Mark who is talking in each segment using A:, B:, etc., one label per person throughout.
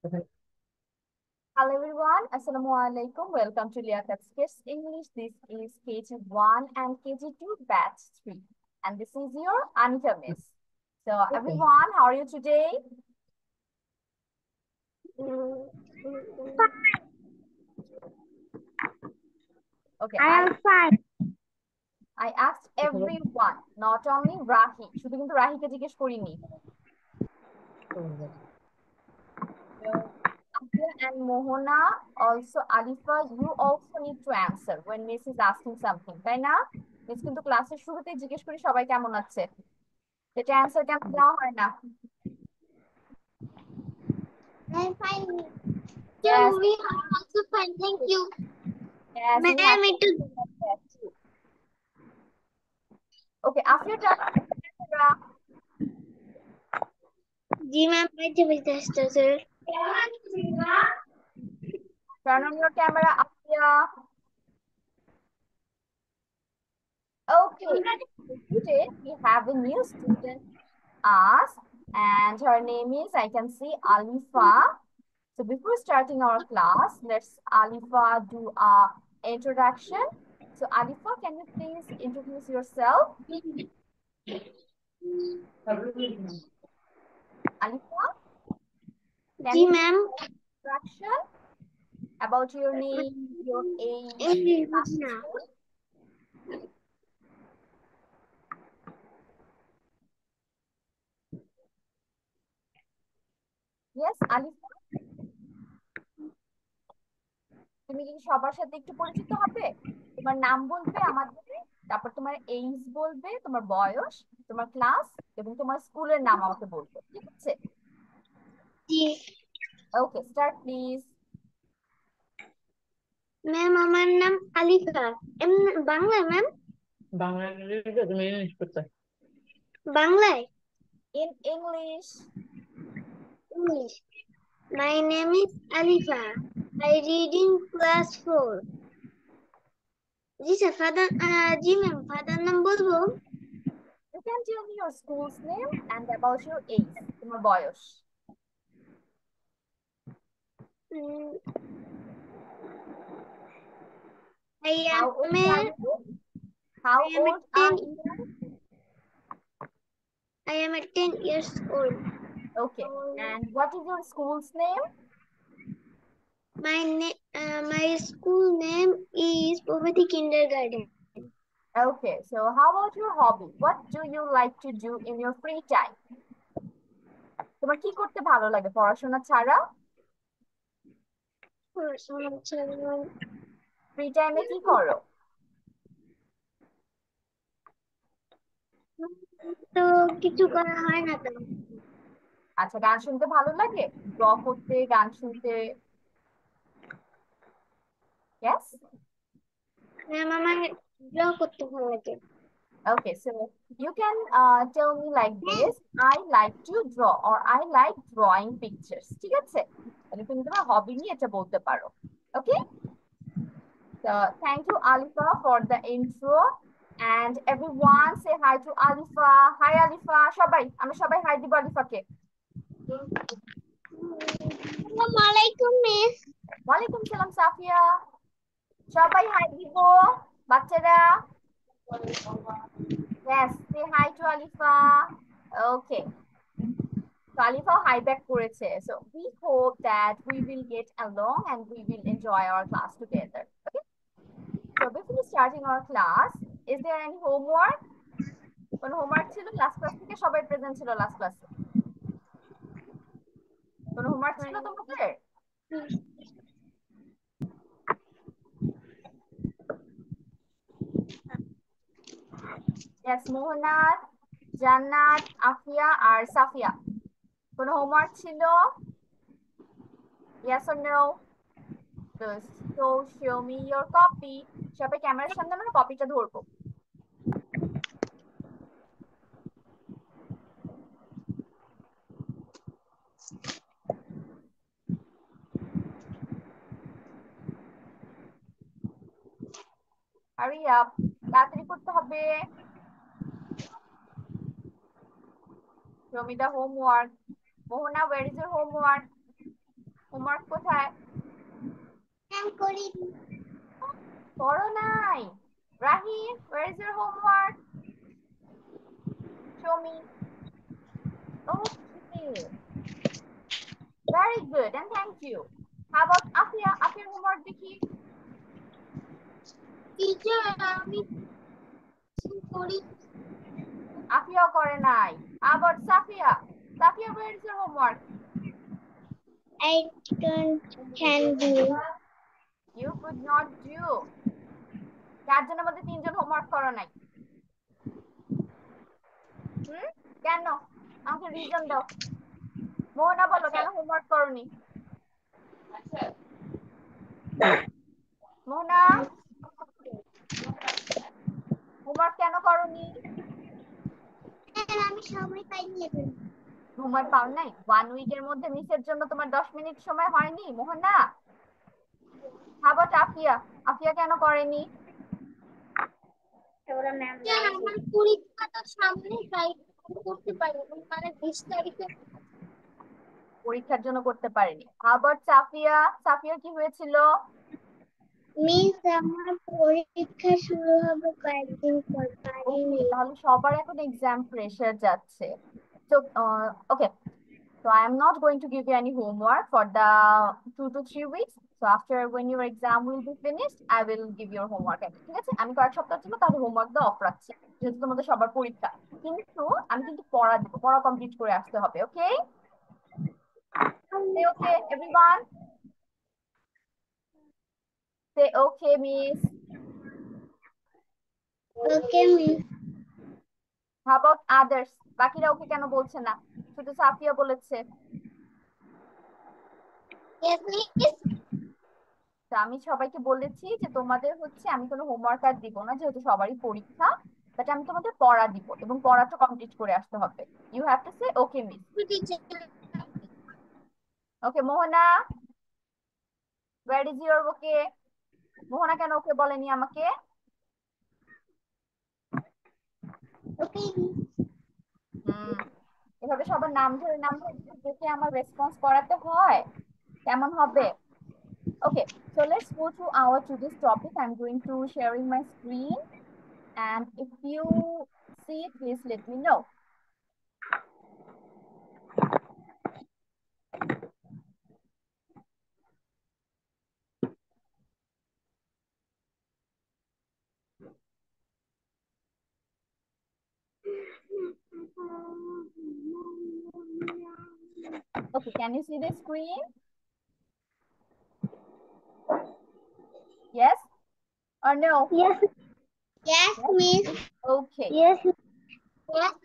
A: Hello everyone, Assalamu alaikum. Welcome to Liaquat's Kids English. This is KG1 and KG2 batch 3. And this is your Anita Miss. So everyone, how are you today? Okay,
B: I am fine.
A: I asked everyone, not only Rahi. শুধু কিন্তু রাহিকে জিজ্ঞেস করিনি। So Afia and Mohana, also Alifa, you also need to answer when Miss is asking something, তাই না? Miss কিন্তু ক্লাসের শুরুতেই জিজ্ঞেস করি সবাই কেমন আছে। এটা অ্যান্সার কেমন দেওয়া হয় না?
B: I am fine.
A: Yes,
B: We are also fine. Thank you.
A: yes, we have
B: Ma'am,
A: to
B: it is.
A: do that too. Okay, after your turn, Sarah,
B: जी मैम बैठे बैठे sir
A: turn on your camera, Afia. Okay, today we have a new student, us, and her name is, I can see, Alifa. So before starting our class, let's Alifa do a introduction. So Alifa, can you please introduce yourself? Alifa, can
B: जी
A: you do
B: ma'am
A: introduction about your name, your age, class and school? Yes, Alifa, তুমি কি সবার সাথে একটু পরিচিত হবে? তোমার নাম বলবে আমাদের, তারপর তোমার এইজ বলবে, তোমার বয়স, তোমার ক্লাস এবং তোমার স্কুলের নাম আমাকে বলবে, ঠিক আছে?
B: जी
A: ওকে, স্টার্ট প্লিজ।
B: मैम আমার নাম আলিফা বাংলায় ম্যাম বাংলায়
A: In English.
B: English. My name is Alifa. I read in class 4. जी सर फादर जी मैम फादर नाम বলবো
A: You can tell me your school's name and about your age, তোমার বয়স।
B: I
A: How
B: am
A: old are you? How
B: I am
A: old
B: a 10
A: are you?
B: I am a 10 years old.
A: Okay, and what is your school's name?
B: My school name is Povati Kindergarten.
A: Okay, so how about your hobby? What do you like to do in your free time? তোমার কি করতে ভালো লাগে পড়াশোনা ছাড়া? Free টাইমে কি করো?
B: তো কিছু করা হয় না তো
A: আচ্ছা, গান শুনতে ভালো লাগে? ড্র করতে, গান শুনতে? Yes?
B: ম্যাম আমার ড্র করতে ভালো লাগে
A: Okay, so you can tell me like this. I like to draw or I like drawing pictures. ঠিক আছে? তাহলে তুমি তোমার হবি নিয়ে এটা বলতে পারো। Okay? So thank you, Alifa, for the intro. And everyone say hi to Alifa. Hi, Alifa. সবাই, আমরা সবাই হাই দিব আলিফাকে।
B: আসসালামু আলাইকুম মিস
A: ওয়ালাইকুম সালাম সাফিয়া। সবাই হাই দিব বাচ্চারা। Yes, say hi to Alifa. Okay. So Alifa hi back করেছে. So we hope that we will get along and we will enjoy our class together. Okay. So before starting our class, is there any homework? কোন homework ছিল last class থেকে? সবাই present ছিল last ক্লাসে? কোন homework ছিল তোমাদের? Yes, মোহনা, জান্নাত, আফিয়া আর সাফিয়া। কোন হোমওয়ার্ক ছিল? Yes or no? So show me your copy. সবাই ক্যামেরার সামনে আমরা কপিটা ধরবো। Hurry up, তাড়াতাড়ি করতে হবে। Show me the homework. Mohana, where is your homework? Homework কোথায়?
B: আমি করি।
A: করো নাই? Rahi, where is your homework? Show me. Okay, very good and thank you. How about Afia? Afiaর homework দেখি।
B: টিচার আমি করি।
A: আফিয়াও করে নাই। How about Safia? Safia, where is your homework?
B: I don't can do.
A: You could not do. চারজনের মধ্যে তিনজন homework করো নাই। হুম, কেন? আমাকে রিজন দাও। মোহনা বলো কেন হোমওয়ার্ক করোনি? মোহনা, হোমওয়ার্ক কেন করোনি?
B: আমি সময় পাইনি এখন।
A: সময় পাও নাই? 1 উইকের মধ্যে মিসের জন্য তোমার 10 মিনিট সময় হয়নি মোহনা? হাবট আফিয়া, আফিয়া কেন করেনি?
B: আমার পরীক্ষা তো সামনে, তাই করতে পারি মানে 20 তারিখে।
A: পরীক্ষার জন্য করতে পারেনি। হাবট সাফিয়া, সাফিয়া কি হয়েছিল?
B: মিস আমার পরীক্ষা শুরু হবে কয়েকদিন পর,
A: ওকে,
B: পারিনি।
A: তাহলে সবার এখন এক্সাম প্রেশার যাচ্ছে। তো ওকে, so I am not going to give you any homework for the 2 to 3 weeks. So after when your exam will be finished, I will give your homework. ঠিক আছে, আমি কয়েক সপ্তাহের জন্য তাহলে হোমওয়ার্ক দিয়ে অফ রাখছি, যেহেতু তোমাদের সবার পরীক্ষা। কিন্তু আমি কিন্তু পড়া দিব, পড়া কমপ্লিট করে আসতে হবে। ওকে, say okay everyone, say okay miss.
B: Okay miss.
A: How about others? বাকিরা ওকে কেন বলছে না? শুধু সাফিয়া বলেছে।
B: Yes miss.
A: তো আমি সবাইকে বলেছি যে তোমাদের হচ্ছে আমি কোনো হোমওয়ার্ক আর দিব না, যেহেতু সবারই পরীক্ষা, বাট আমি তোমাদের পড়া দিব এবং পড়াটা কমপ্লিট করে আসতে হবে। You have to say okay miss. Okay Mohana, where is your okay? Mohana কেন ওকে বলেনি আমাকে?
B: ওকে।
A: হুম, এভাবে সবার নাম ধরে যদি দেখে আমার রেসপন্স করাতে হয় কেমন হবে? ওকে, so let's go to our today's topic. I'm going to sharing my screen, and if you see it, please let me know. Okay, can you see the screen? Yes or no?
B: Yes. Yes,
A: Yes?
B: miss.
A: Okay.
B: Yes. Yes.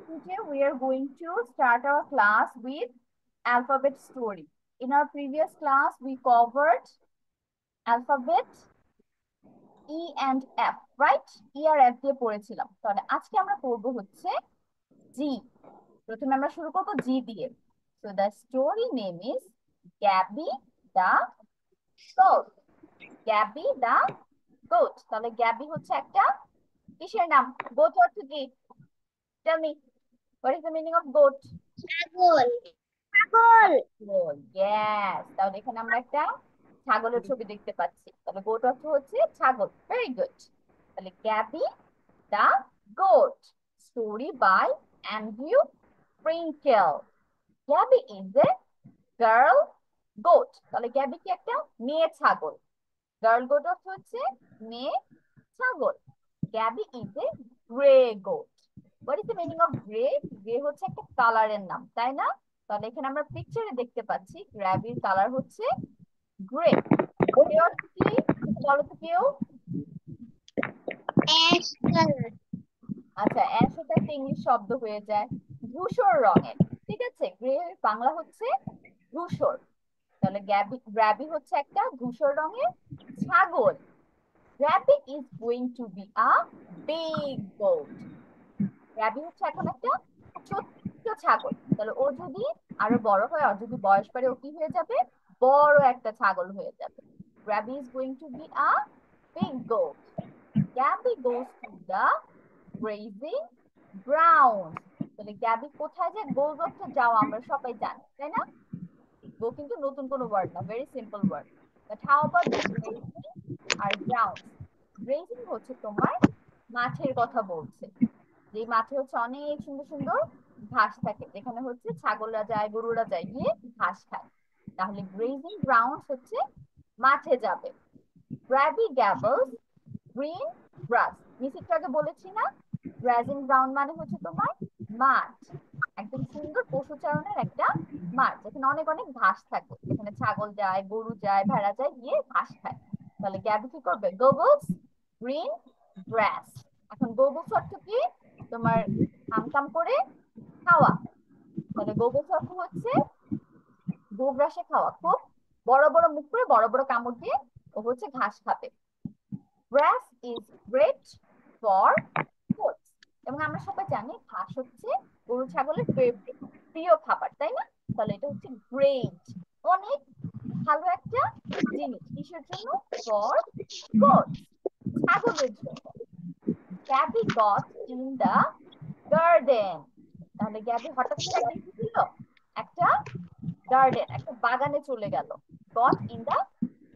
A: Today we are going to start our class with alphabet story. In our previous class, we covered alphabet E and F, right? E R F দিয়ে পড়েছিলাম। তাহলে আজকে আমরা পড়বো হচ্ছে G। প্রথমে আমরা শুরু করবো G দিয়ে। So the story name is Gabby the Goat. Gabby the Goat. তাহলে গ্যাবি হচ্ছে একটা কিসের নাম? গোট অর্থ কি? Tell me, what is the meaning of goat?
B: ছাগল। ছাগল।
A: Yes, তাহলে এখানে আমরা একটা ছাগলের ছবি দেখতে পাচ্ছি। তাহলে গোট অর্থ হচ্ছে ছাগল। Very good. তাহলে Gabby the goat, story by Andrew Sprinkle. Gabby is a girl goat. তাহলে গ্যাবি কি একটা মেয়ে ছাগল। গার্ল গোট অর্থ হচ্ছে মেয়ে ছাগল। Gabby is a grey goat. What is the meaning of grey? Grey হচ্ছে একটা কালারের নাম, তাই না? তাহলে এখানে আমরা পিকচারে দেখতে পাচ্ছি গ্র্যাবির কালার হচ্ছে গ্রে। গ্রে অর্থ কি বলো তো কেউ?
B: Ash colour.
A: আচ্ছা, অ্যাশ এটা একটা ইংলিশ শব্দ হয়ে যায়, ধূসর রঙের। ঠিক আছে, গ্রে বাংলা হচ্ছে ধূসর। তাহলে গ্র্যাবি হচ্ছে একটা ধূসর রঙের ছাগল। Gabby is going to be a big goat. Gabby হচ্ছে এখন একটা ছোট্ট ছাগল। তাহলে ও যদি আরো বড় হয়, আর যদি বয়স বাড়ে, ও কি হয়ে যাবে? বড় একটা ছাগল হয়ে যাবে। Gabby is going to be a big goat. Gabby goes to the grazing ground. তাহলে গ্যাবি কোথায় যায়? গোজ অর্থ যাওয়া, আমরা সবাই জানি, তাই না? গো কিন্তু নতুন কোনো ওয়ার্ড না, very simple word. But how about grazing আর গ্রাউন্ডস? গ্রেজিং হচ্ছে তোমার মাঠের কথা বলছে, যে মাঠে হচ্ছে অনেক সুন্দর সুন্দর ঘাস থাকে, যেখানে হচ্ছে ছাগলরা যায়, গরুরা যায় গিয়ে ঘাস খায়। তাহলে গ্রেজিং গ্রাউন্ডস হচ্ছে মাঠে যাবে। গ্র্যাবি গ্যাবলস গ্রিন গ্রাস, নিচেরটা আগে বলেছি না, গ্রাজিং গ্রাউন্ড মানে হচ্ছে তোমার মাঠ, একদম সুন্দর পশুচারণের একটা মাঠ, যেখানে অনেক অনেক ঘাস থাকে, যেখানে ছাগল যায়, গরু যায়, ভেড়া যায় গিয়ে ঘাস খায়। তাহলে গ্যাবি কি করবে? গোবলস গ্রিন গ্রাস। এখন গোবলস অর্থ কি? তোমার কাম করে খাওয়া। তাহলে গোবলস অর্থ হচ্ছে গোগ্রাসে খাওয়া, খুব বড় বড় মুখ করে বড় বড় কামড় দিয়ে ও হচ্ছে ঘাস খাবে। গ্রাস ইজ গ্রেট ফর গোটস, এবং আমরা সবাই জানি ঘাস হচ্ছে গরু ছাগলের প্রিয় খাবার, তাই না? তাহলে এটা হচ্ছে গ্রেট, অনেক ভালো একটা জিনিস। কিসের জন্য? ফর গোটস, ছাগলের জন্য। Gabby got in the garden, তাহলে গ্যাবি হঠাৎ করে একদিন কি ছিল, একটা গার্ডেন, একটা বাগানে চলে গেল। Got in the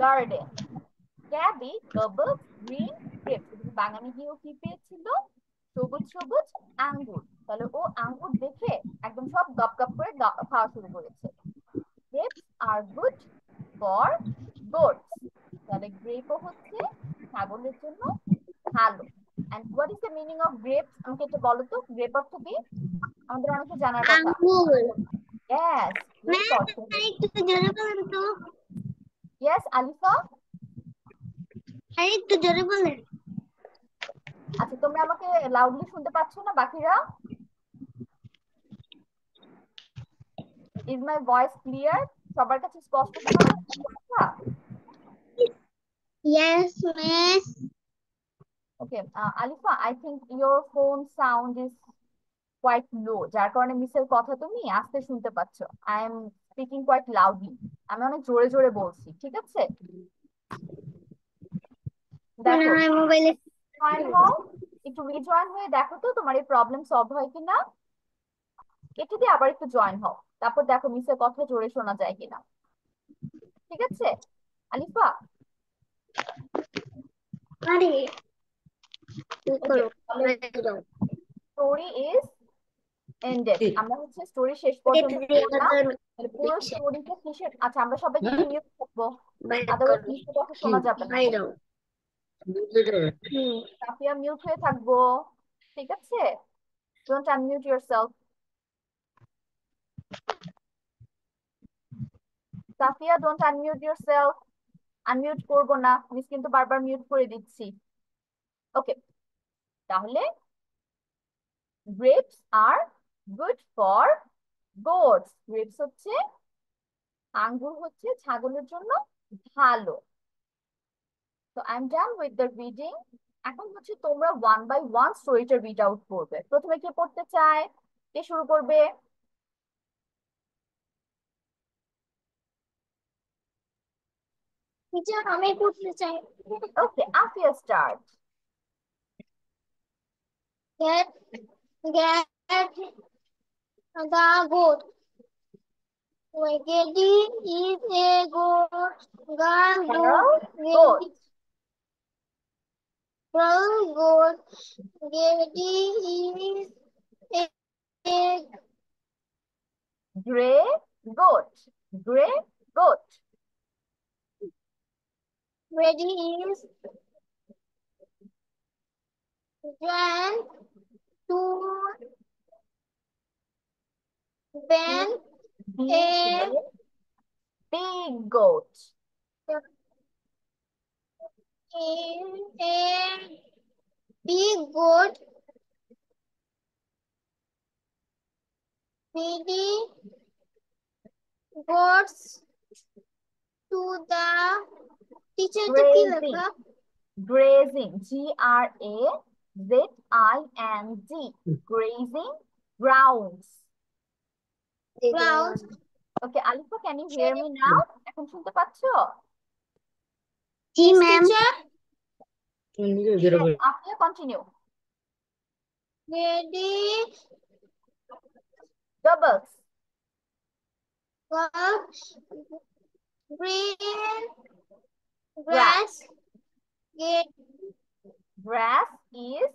A: garden. Gabby gobbles green grapes, বাগানে গিয়েও কি পেয়েছিল? সবুজ সবুজ আঙ্গুর। তাহলে ও আঙ্গুর দেখে একদম সব গপ গপ করে খাওয়া শুরু করেছে। Grapes are good for goats, তাহলে গ্রেপও হচ্ছে ছাগলের জন্য ভালো। And what is the meaning of grapes? আমাকে একটু বলো তো, গ্রেপ অর্থ কি? আমাদের অনেকে জানার কথা।
B: আঙ্গুর।
A: ইয়েস, গ্রেপ
B: ম্যাম
A: অর্থ।
B: আরেকটু জোরে বলেন তো।
A: ইয়েস আলিফা।
B: আরেকটু জোরে বলেন।
A: আচ্ছা, তোমরা আমাকে লাউডলি শুনতে পাচ্ছ না বাকিরা? Is my voice clear? সবার কাছে স্পষ্ট শোনা যাচ্ছে কথা?
B: Yes, miss.
A: Okay, Alifa, I think your phone sound is quite low, যার কারণে মিসের কথা তুমি আস্তে শুনতে পাচ্ছ। I am speaking quite loudly, আমি অনেক জোরে জোরে বলছি, ঠিক আছে?
B: মনে
A: দেখো,
B: হয় মোবাইলে।
A: জয়েন হও, একটু রিজয়েন হয়ে দেখো তো তোমার এই প্রবলেম সলভ হয় কিনা। কেটে দিয়ে আবার একটু জয়েন হও, তারপর দেখো মিসের কথা জোরে শোনা যায় কিনা। ঠিক আছে আলিফা?
B: আরে কি
A: ওকে,
B: করো?
A: তাহলে স্টোরি ইজ এন্ডেড, আমরা হচ্ছে স্টোরি শেষ পর্যন্ত পড়লাম। তাহলে পুরো স্টোরিটা কিসের, আচ্ছা আমরা সবাই কিন্তু মিউট থাকবো, আদারওয়াইজ মিউটের কথা শোনা যাবে না। সাফিয়া মিউট হয়ে থাকবো, ঠিক আছে? Don't unmute yourself. Safia don't unmute yourself, unmute করবো না, মিস কিন্তু বারবার মিউট করে দিচ্ছি। ওকে, তাহলে grapes are good for goats, grapes হচ্ছে, আঙ্গুর হচ্ছে ছাগলের জন্য ভালো। তো I am done with the reading. এখন হচ্ছে তোমরা ওয়ান বাই ওয়ান স্টোরিটা রিড আউট করবে। প্রথমে কে পড়তে চায়? কে শুরু করবে?
B: টিচার আমি পড়তে চাই।
A: Okay, Afia start.
B: Get get the goat. Getty is a goat. Girl goat.
A: Girl goat.
B: Girl goat. Getty is a
A: grey goat. Grey goat.
B: Getty is Jan to ban a
A: big goat.
B: a big goat. Billy goes to the teacher to কি
A: grazing,
B: লেখা?
A: Grazing, GRAZING, grazing grounds.
B: Grounds.
A: Okay Alifa, can you hear me now? এখন শুনতে পাচ্ছো?
B: জি ma'am.
A: আপনিও continue.
B: Ready.
A: Doubles.
B: Got green
A: Grass.
B: grass. Get
A: Grass is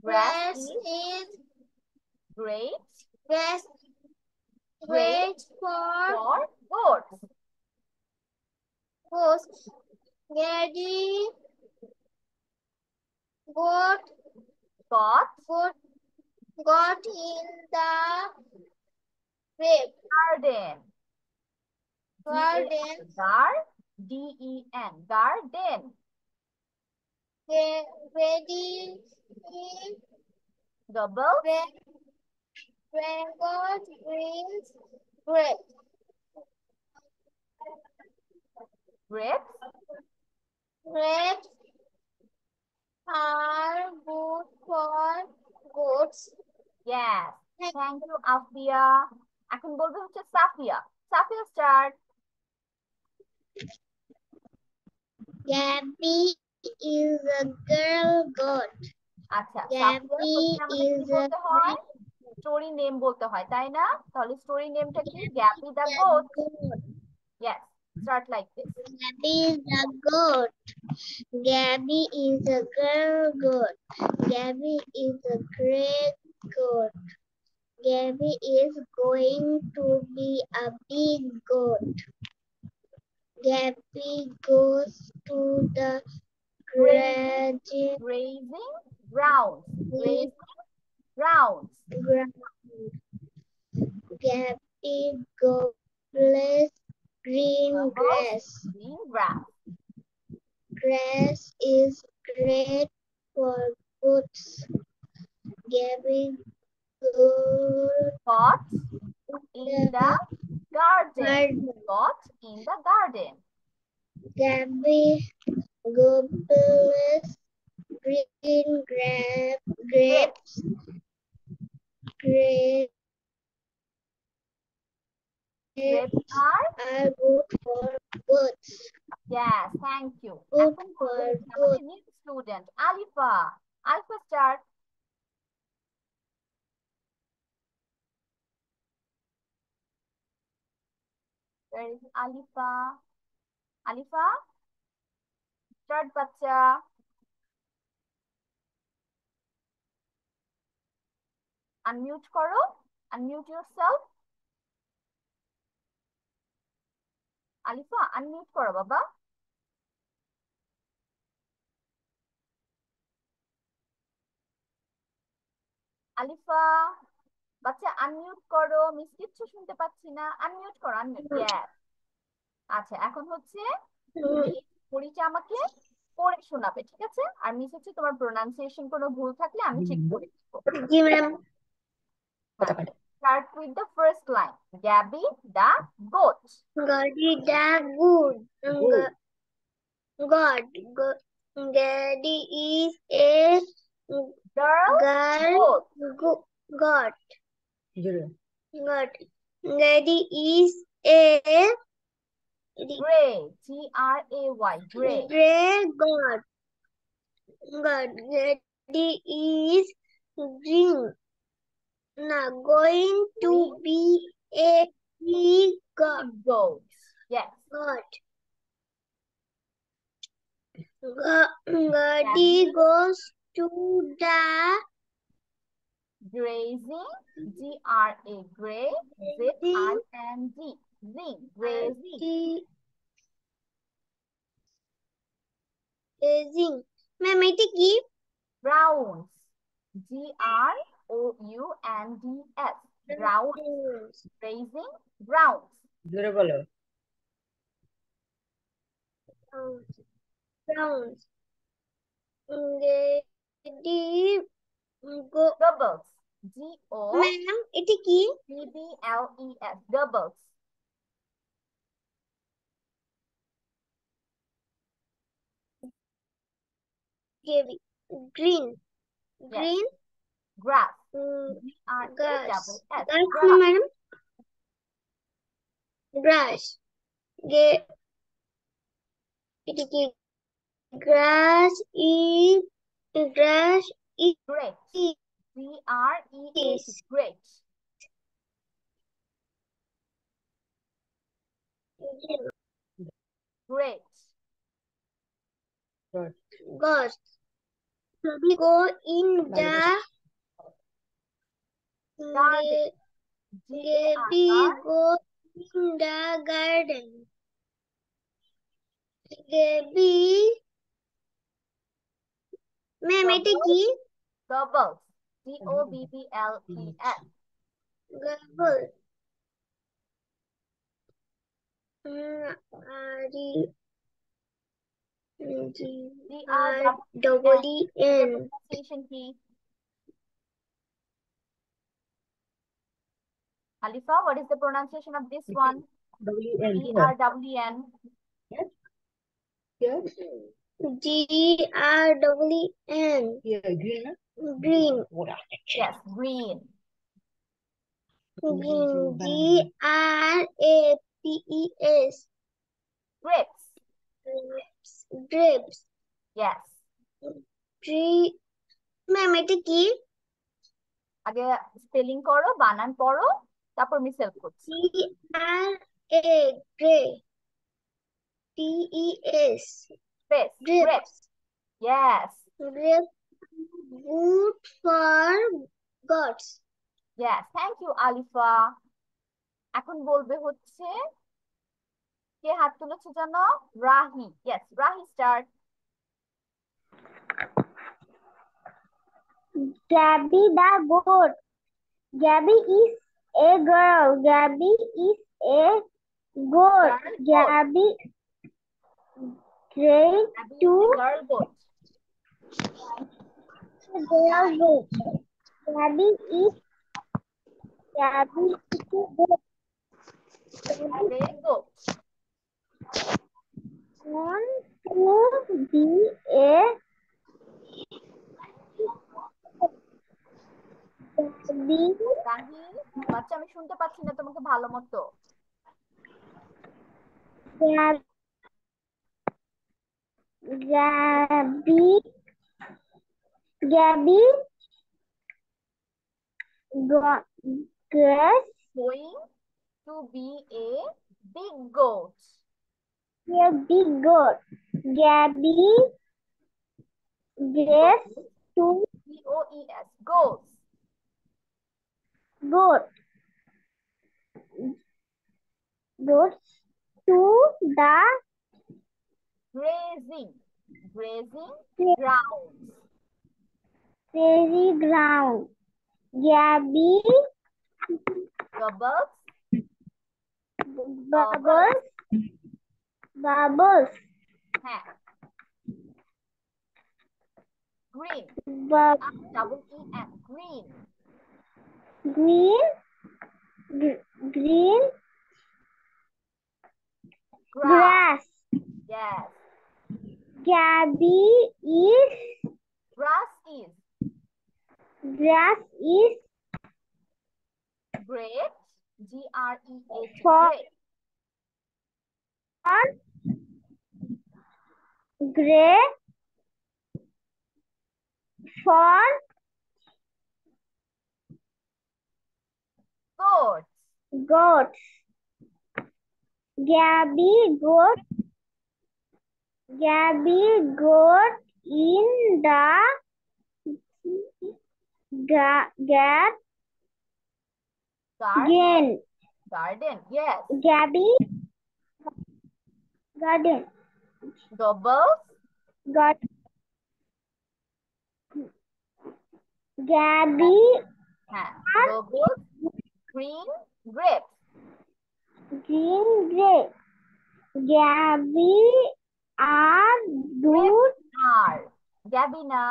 B: grass is
A: great
B: grass
A: great
B: great for
A: for goats.
B: goats. Daddy got
A: Got
B: got in the grape
A: garden.
B: garden.
A: Garden. Garden.
B: Ready
A: Double
B: got greens grape.
A: grapes.
B: Grapes are good for goats.
A: Yes. Thank you, Afia. এখন বলবে হচ্ছে Safia. Safia start.
B: Gabby is a girl goat.
A: আচ্ছা, Safia
B: Gabby
A: প্রথমে আমাদের কি
B: is a
A: বলতে হয়? Story name বলতে হয়, তাই না? তাহলে স্টোরি নেমটা কি? Gabby the goat.
B: goat.
A: Yes. Start like this.
B: Gabby is a goat. Gabby is a girl goat. Gabby is a great goat. Gabby is going to be a big goat. Gabby goes to the
A: Grazing grounds. Grazing grounds.
B: ground. Gabby goes green grass.
A: Green grass.
B: Grass is great for goats. Gabby goes
A: Got in the garden.
B: garden.
A: Got in the garden.
B: Gabby goes green grapes. Grapes
A: Grapes
B: are good for goats.
A: Yes, thank you.
B: Good
A: এখন
B: for
A: বলবো হচ্ছে
B: goats.
A: আমাদের new student Alifa. Alifa start. Where is Alifa? Alifa start বাচ্চা। Unmute করো। Unmute yourself. Alifa unmute করো বাবা। আলিফা বাচ্চা unmute করো, মিস কিচ্ছু শুনতে পাচ্ছি না। আনমিউট করো, আনমিউট। ইয়েস। আচ্ছা, এখন হচ্ছে তুমি এই স্টোরিটা আমাকে পড়ে শোনাবে, ঠিক আছে? আর মিস হচ্ছে তোমার প্রোনাউন্সিয়েশন কোনো ভুল থাকলে আমি ঠিক করে দিব।
B: জি ma'am.
A: Start with the first line. Gabby the goat.
B: Gabby the good. God. Daddy is a
A: Girl
B: girl
A: goat.
B: God. God. Daddy is a
A: Gray. Gray. Gray.
B: gray God. God. Daddy is green. Now going to
A: Green.
B: be a big God.
A: Goat. Yes.
B: God. Gaddy goes to the
A: Grazing. Gray. Zing. Zing. Grazing.
B: grazing. Ma'am, এটা কি?
A: Grounds. Grounds. Grounds. Grazing grounds.
C: জোরে বলো।
B: Grounds. Gaddy go.
A: Doubles.
B: Ma'am, এটা কি?
A: Doubles. Doubles.
B: Green. Green.
A: Yes. Grass.
B: Grass.
A: Grass.
B: Madam. Grass. এটা কি? Grass is
A: Great.
B: is
A: Great. Great.
B: Goats. Go in the
A: Garden.
B: Gabby go in the garden. Gabby ma'am এটা কি
A: Gobbles. Gobbles.
B: গবল
A: GREEN.
B: GREEN
A: Pronunciation key. Halifa, what is the pronunciation of this one? GRWN.
B: GREEN. Green.
A: Yes, green.
B: GRAPES.
A: Grapes.
B: Grapes.
A: Yes.
B: Ma'am এটা কি
A: আগে spelling করো, বানান পড়ো, তারপর আমি হেল্প করছি।
B: GRAPES.
A: Grapes. Yes.
B: Grapes. Good for goats.
A: Yes, thank you Alifa. এখন বলবে হচ্ছে কে হাত তুলেছে জানো? Rahi. Yes, Rahi start.
B: Gabby the goat. Gabby is a girl. Gabby is a goat. Gabby great to
A: girl goat.
B: girl goat. Gabby is a goat.
A: Very good.
B: Want to be a Gabby.
A: Rahi, বাচ্চা আমি শুনতে পাচ্ছি না তোমাকে ভালো মতো।
B: Gabby guess
A: Going to be a big goat.
B: a big goat. Gabby guess to
A: GOES. Goats.
B: goat. Goats to the
A: Grazing. Grazing
B: crazy
A: grounds.
B: ground. Gabby
A: Bubbles.
B: bubbles.
A: হ্যাঁ। Green. Double EN. Green.
B: Green grass.
A: Yes.
B: Gabby is
A: Grass is great. GREAT.
B: For-
A: Great.
B: gray for goats. Gabby goat in the garden.
A: Garden. Yes.
B: Gabby garden.
A: Bubbles.
B: Gabby
A: Bubbles. Green grapes.
B: Gabby are good.
A: Gabby na.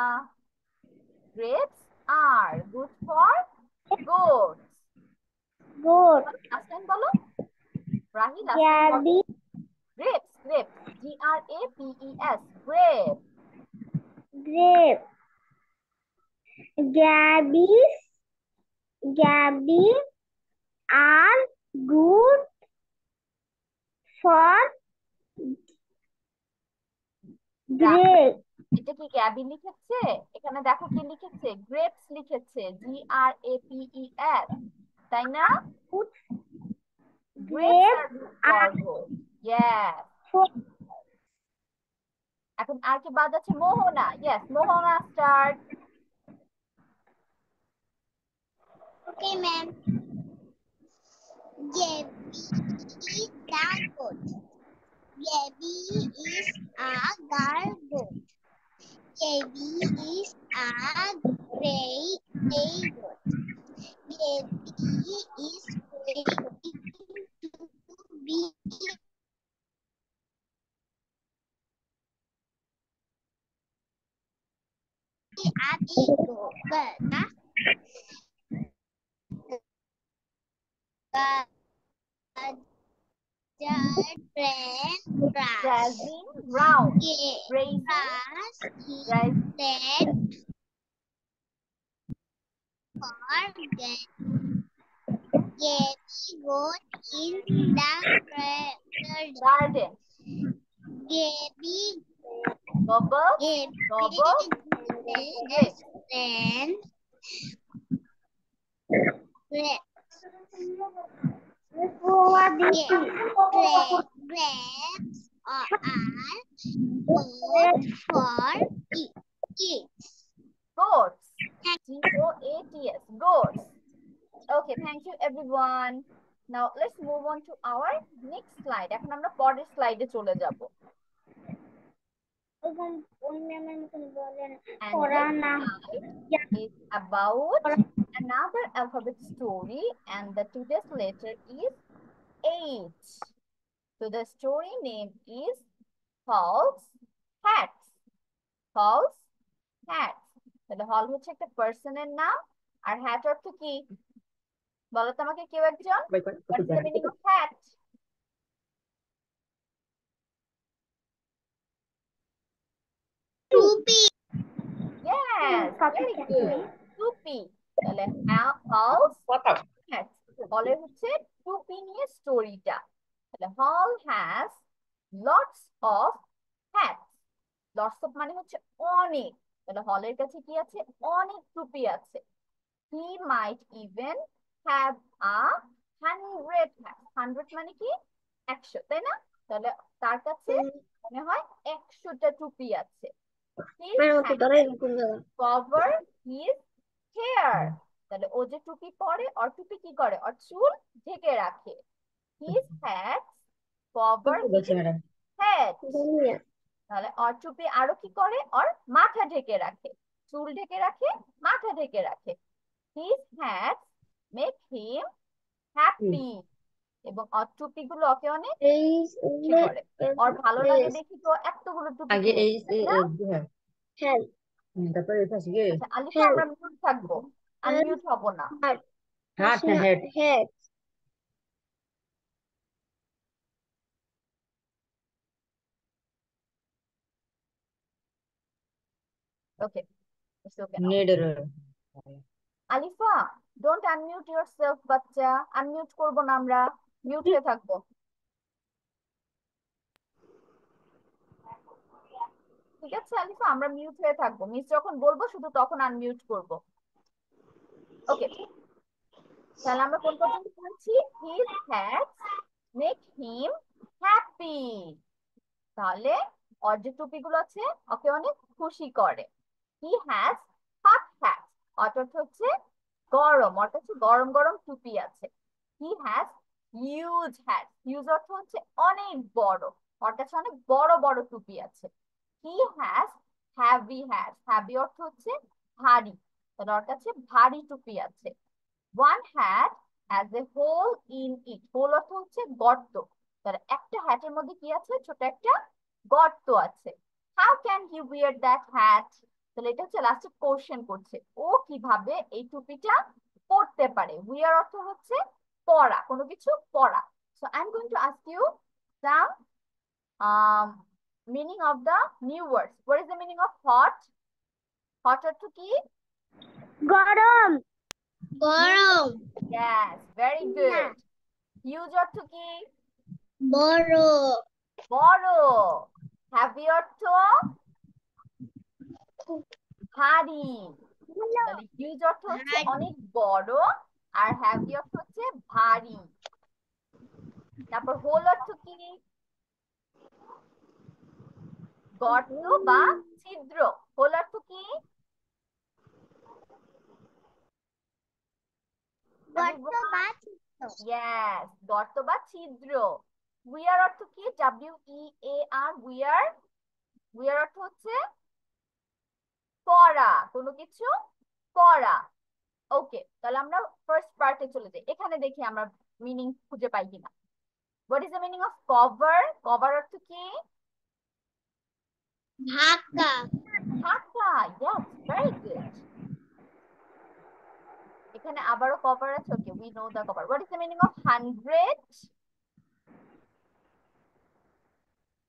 A: Grapes are good for goats. Last time bolo. Rahi, last time bolo. Grapes. GRAPES. Grapes.
B: Gabby are good for grapes.
A: এটা কি Gabby লিখেছে? এখানে দেখো কি লিখেছে? Grapes লিখেছে। GRAPES, তাই না? Grapes are good for goats. Yes. এখন আর কি বাদ আছে? মোহনা। Yes, Mohona start.
B: Okay, ma'am. Gabby is the goat. Gabby is a girl goat. Gabby is a gray goat. Gabby is going to be a big goat.
A: Grazing ground. Grazing.
B: Grass is
A: Grazing.
B: red for Gabby goat in the
A: Garden.
B: Gabby
A: Bubbles. Bubbles.
B: Gabby then grapes are good for kids.
A: Goats. Goats. Goats. Okay, thank you everyone. Now let's move on to our next slide. এখন আমরা পরের স্লাইডে চলে যাব। And this slide is about another alphabet story, and the today's letter is H. So the story name is False Hats. False Hats. তাহলে হল হচ্ছে একটা পার্সনের নাম, আর হ্যাট অর্থ কি? বলো তো আমাকে কেউ একজন। What's the meaning of hat?
B: Toopy.
A: Yes, very good. টুপি। তাহলে false hats। হলের হচ্ছে টুপি নিয়ে স্টোরিটা। তাহলে হল has lots of hats. Lots of মানে হচ্ছে অনেক। তাহলে হলের কাছে কি আছে? অনেক টুপি আছে। He might even have 100 hats. 100 মানে কি? 100, তাই না? তাহলে তার কাছে মনে হয় 100টা টুপি আছে। His hats cover his hair. তাহলে ও যে টুপি পরে, ওর টুপি কি করে? ওর চুল ঢেকে রাখে। His hats cover his head. তাহলে ওর টুপি আরো কি করে? ওর মাথা ঢেকে রাখে। চুল ঢেকে রাখে, মাথা ঢেকে রাখে। His hats make him happy. এবং ওর টুপি গুলো ওকে অনেক খুশি করে। ওর ভালো লাগে দেখি তো এতগুলো টুপি কিনেছে, তাই না? আচ্ছা আলিফা, আমরা মিউট থাকবো, আনমিউট হব না। ওকে, it's okay now. Alifa, don't unmute yourself বাচ্চা। আনমিউট করব না আমরা, মিউট হয়ে থাকবো। ঠিক আছে আলিফা, আমরা মিউট হয়ে থাকবো। মিস যখন বলবো শুধু তখন আনমিউট করব। ওকে, তাহলে আমরা কোন পর্যন্ত পড়ছি? His hats make him happy. তাহলে ওর যে টুপিগুলো আছে ওকে অনেক খুশি করে। He has hot hats. অর্থাৎ হচ্ছে গরম, অর্থাৎ হচ্ছে গরম গরম টুপি আছে। He has huge hats. Huge অর্থ হচ্ছে অনেক বড়, ওর কাছে অনেক বড় বড় টুপি আছে। He has heavy hats. Heavy অর্থ হচ্ছে ভারী, তাহলে ওর কাছে ভারী টুপি আছে। One hat has a hole in it. Hole অর্থ হচ্ছে গর্ত, তাহলে একটা হ্যাটের মধ্যে কি আছে? ছোট একটা গর্ত আছে। How can he wear that hat? তাহলে এটা হচ্ছে লাস্টে কোশ্চেন করছে, ও কিভাবে এই টুপিটা পরতে পারে। wear অর্থ হচ্ছে পরা, কোনো কিছু পরা। So I'm going to ask you some meaning of the new words. What is the meaning of hot? Hot অর্থ কি?
B: গরম।
A: Yes, very good. Huge অর্থ কি?
B: বড়।
A: বড়। Heavy অর্থ ভারী। তাহলে হিউজ অর্থ হচ্ছে অনেক বড়, আর হেভি অর্থ হচ্ছে ভারী। তারপর হোল অর্থ কি? গর্ত বা ছিদ্র। হোল অর্থ কি? Yes, গর্ত বা ছিদ্র। উইয়ার অর্থ কি? WEAR, wear. উইয়ার অর্থ হচ্ছে পড়া, কোনো কিছু পড়া। ওকে, তাহলে আমরা ফার্স্ট পার্টে চলে যাই। এখানে দেখি আমরা মিনিং খুঁজে পাই কিনা। What is the meaning of cover? Cover অর্থ কি?
B: ঢাকা।
A: ঢাকা। Yes, very good. এখানে আবারও কভার আছে। Okay, we know the cover. What is the meaning of 100?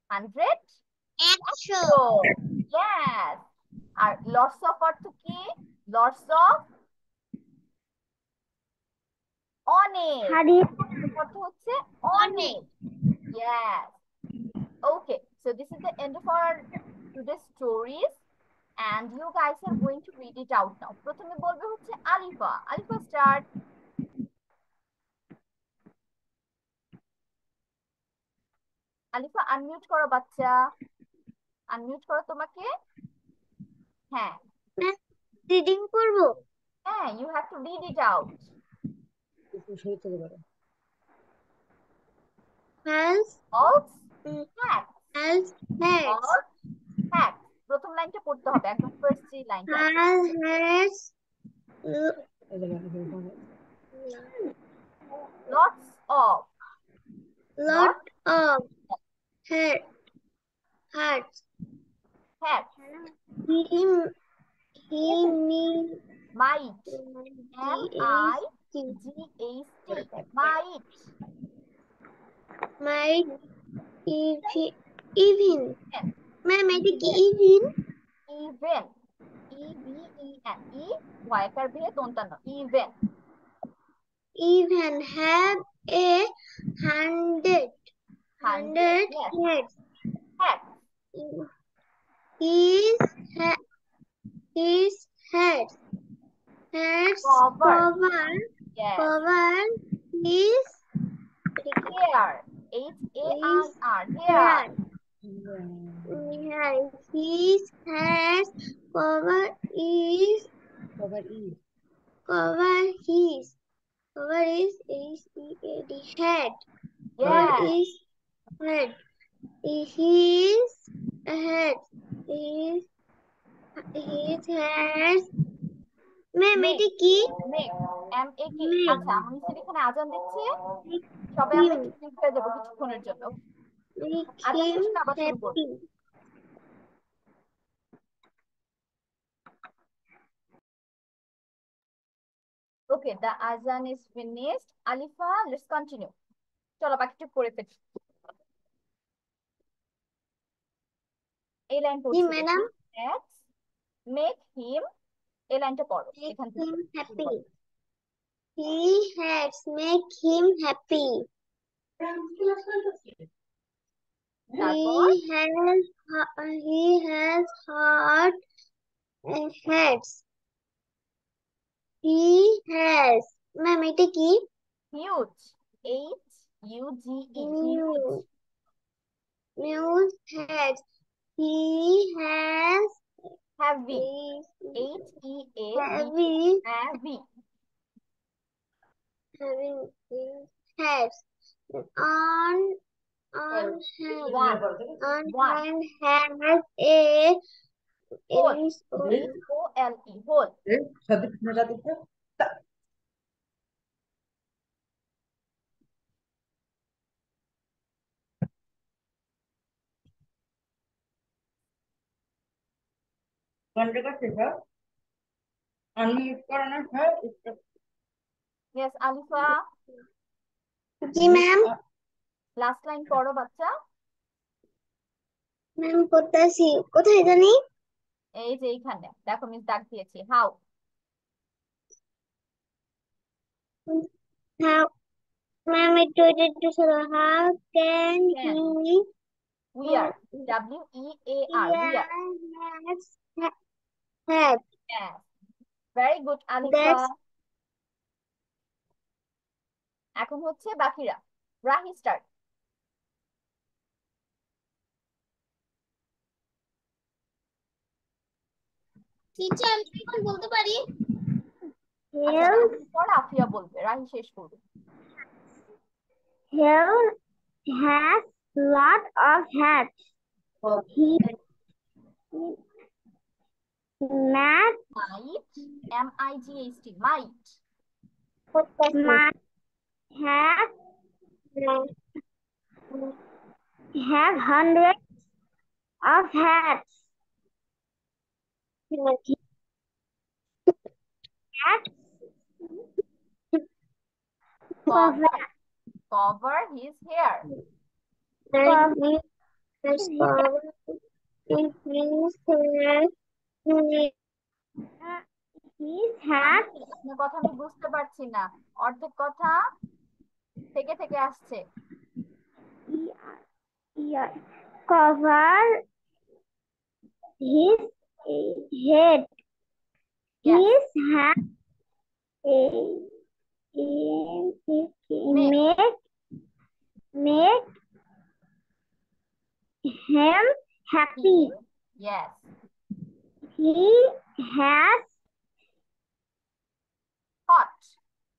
A: 100,
B: 100।
A: Yes. আর লটস অফ অর্থ কি? লটস অফ অনেক।
B: হারিয়ে
A: অর্থ হচ্ছে
B: অনেক।
A: অনেক। Yes. Okay, so this is the end of our today's stories, and you guys are going to read it out now. প্রথমে বলবে হচ্ছে আলিফা। আলিফা, স্টার্ট। আলিফা, আনমিউট করো বাচ্চা। আনমিউট করো তোমাকে। হ্যাঁ
B: রিডিং করব।
A: হ্যাঁ, you have to read it out.
B: Has
A: False facts.
B: has has
A: False facts. প্রথম লাইনটা পড়তে হবে, একদম ফার্স্ট যে লাইনটা আছে।
B: has
A: Lots of.
B: lot
A: Lots
B: of had hearts.
A: facts.
B: He mean
A: Might. MIGHT. Might.
B: might even.
A: Yes.
B: Ma'am, এটা কি even?
A: Even. EVEN. E ভয়কার বিয়ে দন্তান্ন। Even.
B: Even have a hundred
A: 100. Yes.
B: heads.
A: Hats.
B: His his heads
A: Cover.
B: cover
A: Yes.
B: his
A: Hair. HAIR. Hair.
B: hair. His head cover is HEAD head. Cover
A: Yes.
B: is head. His head. His head. Ma'am এটা কি?
A: Make. MAK.
B: Make
A: আচ্ছা, আমার নিচে এখানে আজান দিচ্ছে, সবাই আমরা একটু চুপ হয়ে যাবো কিছুক্ষণের জন্য। আজান
B: him
A: শেষে আবার শুরু করবো।
B: happy.
A: Okay, the azan is finished. Alifa, let's continue. চলো বাকিটা করে ফেলি। এই লাইন
B: জি
A: পড়ছি
B: ম্যাডাম।
A: দেখি। Let's make him, এই লাইনটা পড়ো
B: Make
A: এখান থেকে।
B: him happy. He has make him happy.
A: তারপর
B: He has hard heads. He has. Ma'am এটা কি?
A: huge. HUGE. Huge.
B: News heads. He has
A: Heavy.
B: heavy
A: HEAVY. Heavy.
B: having heads. On
A: One.
B: hand has a
A: Hole.
B: hole.
A: HOLE. Hole. Yes, Alifa.
B: G ma'am.
A: Last line পড়ো বাচ্চা।
B: Ma'am পড়তেছি, কোথায় জানি?
A: এই যে এইখানে দেখো, মিস দাগ দিয়েছি। হাউ।
B: How, ম্যাম একটু সরো। How can
A: Can.
B: he
A: We are. WEAR. We are.
B: has had
A: Yes. Very good, Alifa.
B: that's
A: এখন হচ্ছে বাকিরা। রাহি, স্টার্ট।
B: টিচার আমি এখন বলতে পারি?
A: আচ্ছা,
B: Hell,
A: রাহির পর আফিয়া বলবে, রাহি শেষ করবে।
B: hell has lot of hats. He Matt
A: Might, M-I-G-H-T, might.
B: might have hundreds of hats. Hats
A: Cover, cover his hair.
B: cover his hat.
A: আপনার কথা আমি বুঝতে পারছি না, অর্ধেক কথা থেকে থেকে আসছে।
B: Cover his head.
A: Yes.
B: His hat make him happy.
A: Yes.
B: He has
A: Hot.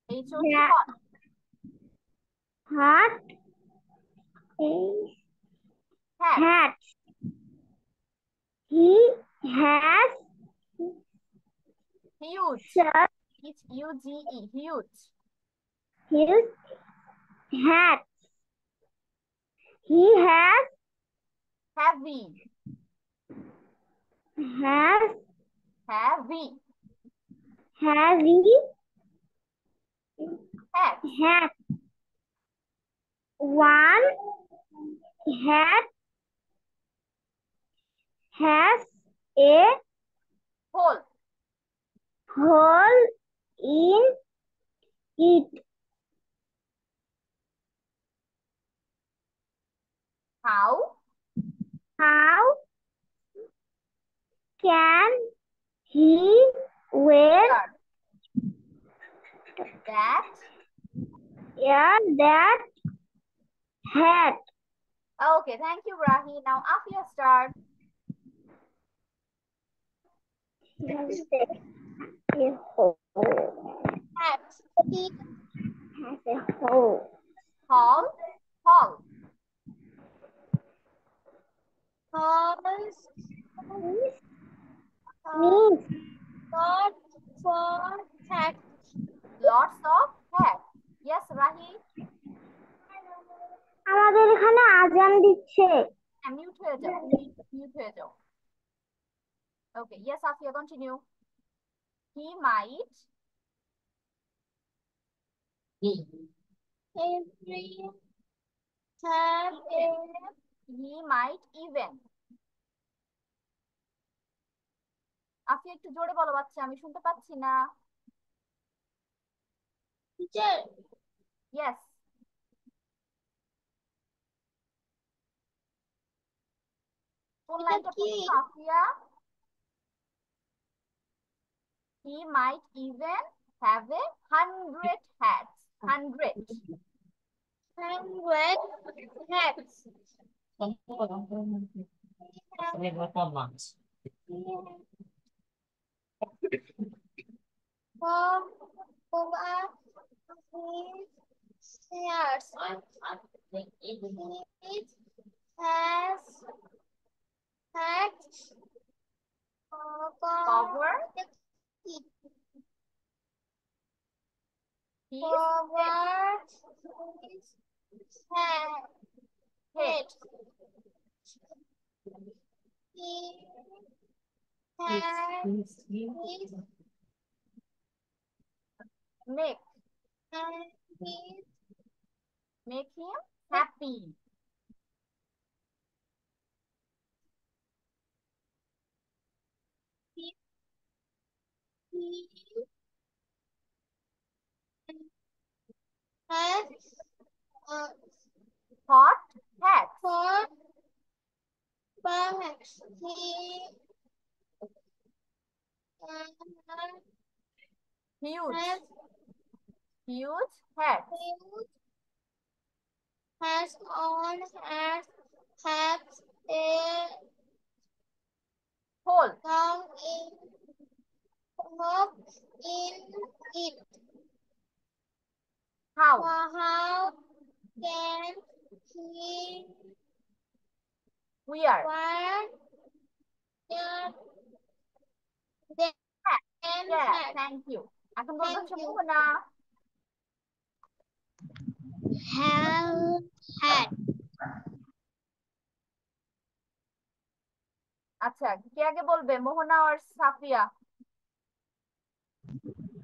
A: H-O-T, hot.
B: hot
A: Hat.
B: hats. He has
A: Huge.
B: such
A: H-U-G-E, huge.
B: huge hats. He has
A: Heavy. Heavy.
B: heavy
A: Hat.
B: hat. One hat has a
A: Hole.
B: hole in it.
A: How?
B: How can he wear
A: That.
B: that hat?
A: Okay, thank you, Rahi. Now, Afia, start.
B: A hole.
A: Hat.
B: He has a hole.
A: Hall. Hall.
B: Means
A: Lot for hat. Lots of hat. Yes, Rahi.
B: আমাদের এখানে আজান দিচ্ছে।
A: Mute হয়ে যাও। Mute হয়ে যাও। Okay. Yes, Afia, continue. He might. He might even. Afia একটু জোরে বলো বাচ্চা, আমি শুনতে পাচ্ছি না। টিচার। Yes. কোন লাইনটা পড়ছো Afia? He might even have 100 hats. 100. 100 hats. Hairs. It has hats cover his head. He has his make him happy. He has hot hats. Huge hats. Has on has a hole
B: hop in it?
A: How?
B: How can he
A: Where?
B: wear them
A: Yeah,
B: hat?
A: thank you. এখন বলবো
B: Thank
A: হচ্ছে
B: you.
A: Mohona.
B: Have hat.
A: আচ্ছা, কে আগে বলবে, মোহনা আর সাফিয়া?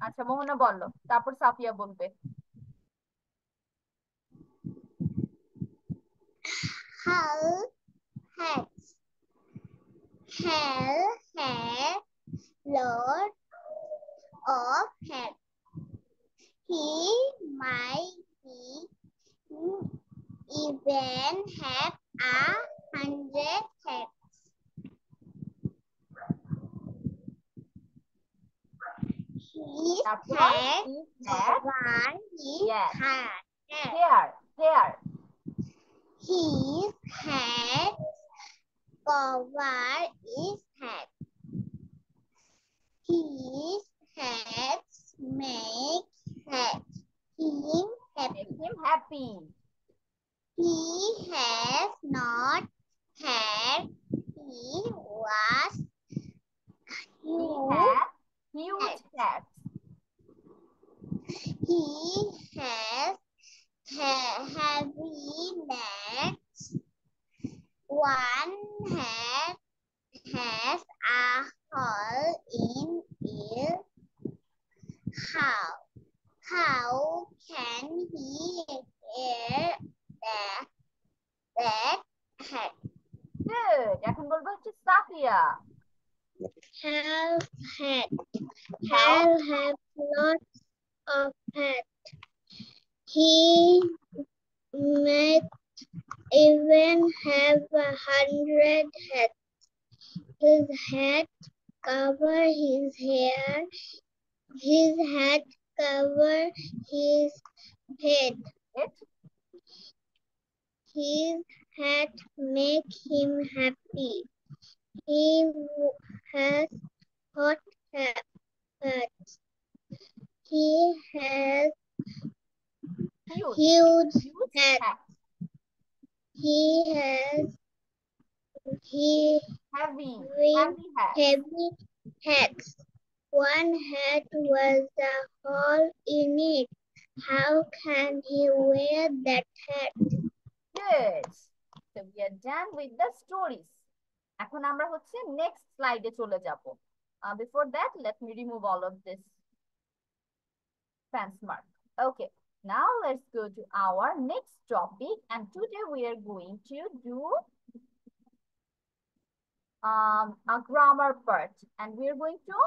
A: আচ্ছা, মোহনা বললো, তারপর সাফিয়া বলবে।
B: How hats. Hell had lot of hats. He might be even have 100 hats. His
A: তারপর
B: hat
A: he had,
B: covered his
A: yes,
B: head.
A: hair.
B: His hat covered his head. His hats make him happy.
A: Make him happy.
B: He has not had. He was
A: He had huge hats.
B: He has heavy necks. One hat has a hole in it. How can he wear that hat?
A: Good. এখন বলবো হচ্ছে Safia.
B: Have hat.
A: How?
B: Have lots of hats. He might even have 100 hats. His hat cover his hair. His hat cover his head.
A: It.
B: His hat make him happy. He has hot hats. He has huge hats.
A: hat.
B: He has
A: Heavy hat.
B: heavy hats. One hat was a hole in it. How can he wear that hat?
A: Good. So we are done with the stories. এখন আমরা হচ্ছে next স্লাইডে চলে যাব। Before that, let me remove all of this fence mark. Okay. Now let's go to our next topic, and today we are going to do a grammar part, and we are going to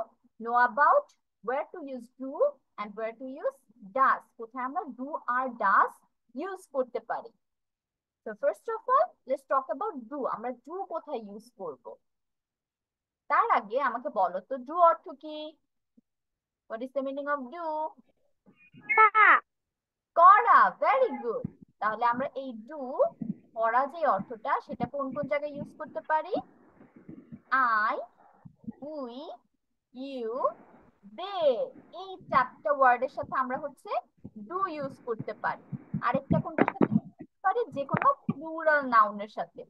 A: know about where to use do and where to use does. কোথায় আমরা do R does use করতে পারি। So first of all, let's talk about do. আমরা do কোথায় use করব? তার আগে আমাকে বলো তো do অর্থ কি? What is the meaning of do? করা। Very good. তাহলে আমরা এই do করা যে অর্থটা, সেটা কোন কোন জায়গায় ইউজ করতে পারি? I, we, you, they, এই চারটা ওয়ার্ডের সাথে আমরা হচ্ছে ডু ইউজ করতে পারি। আরেকটা কোনটার সাথে করতে পারি? যে কোনো প্লুরাল নাউনের সাথে।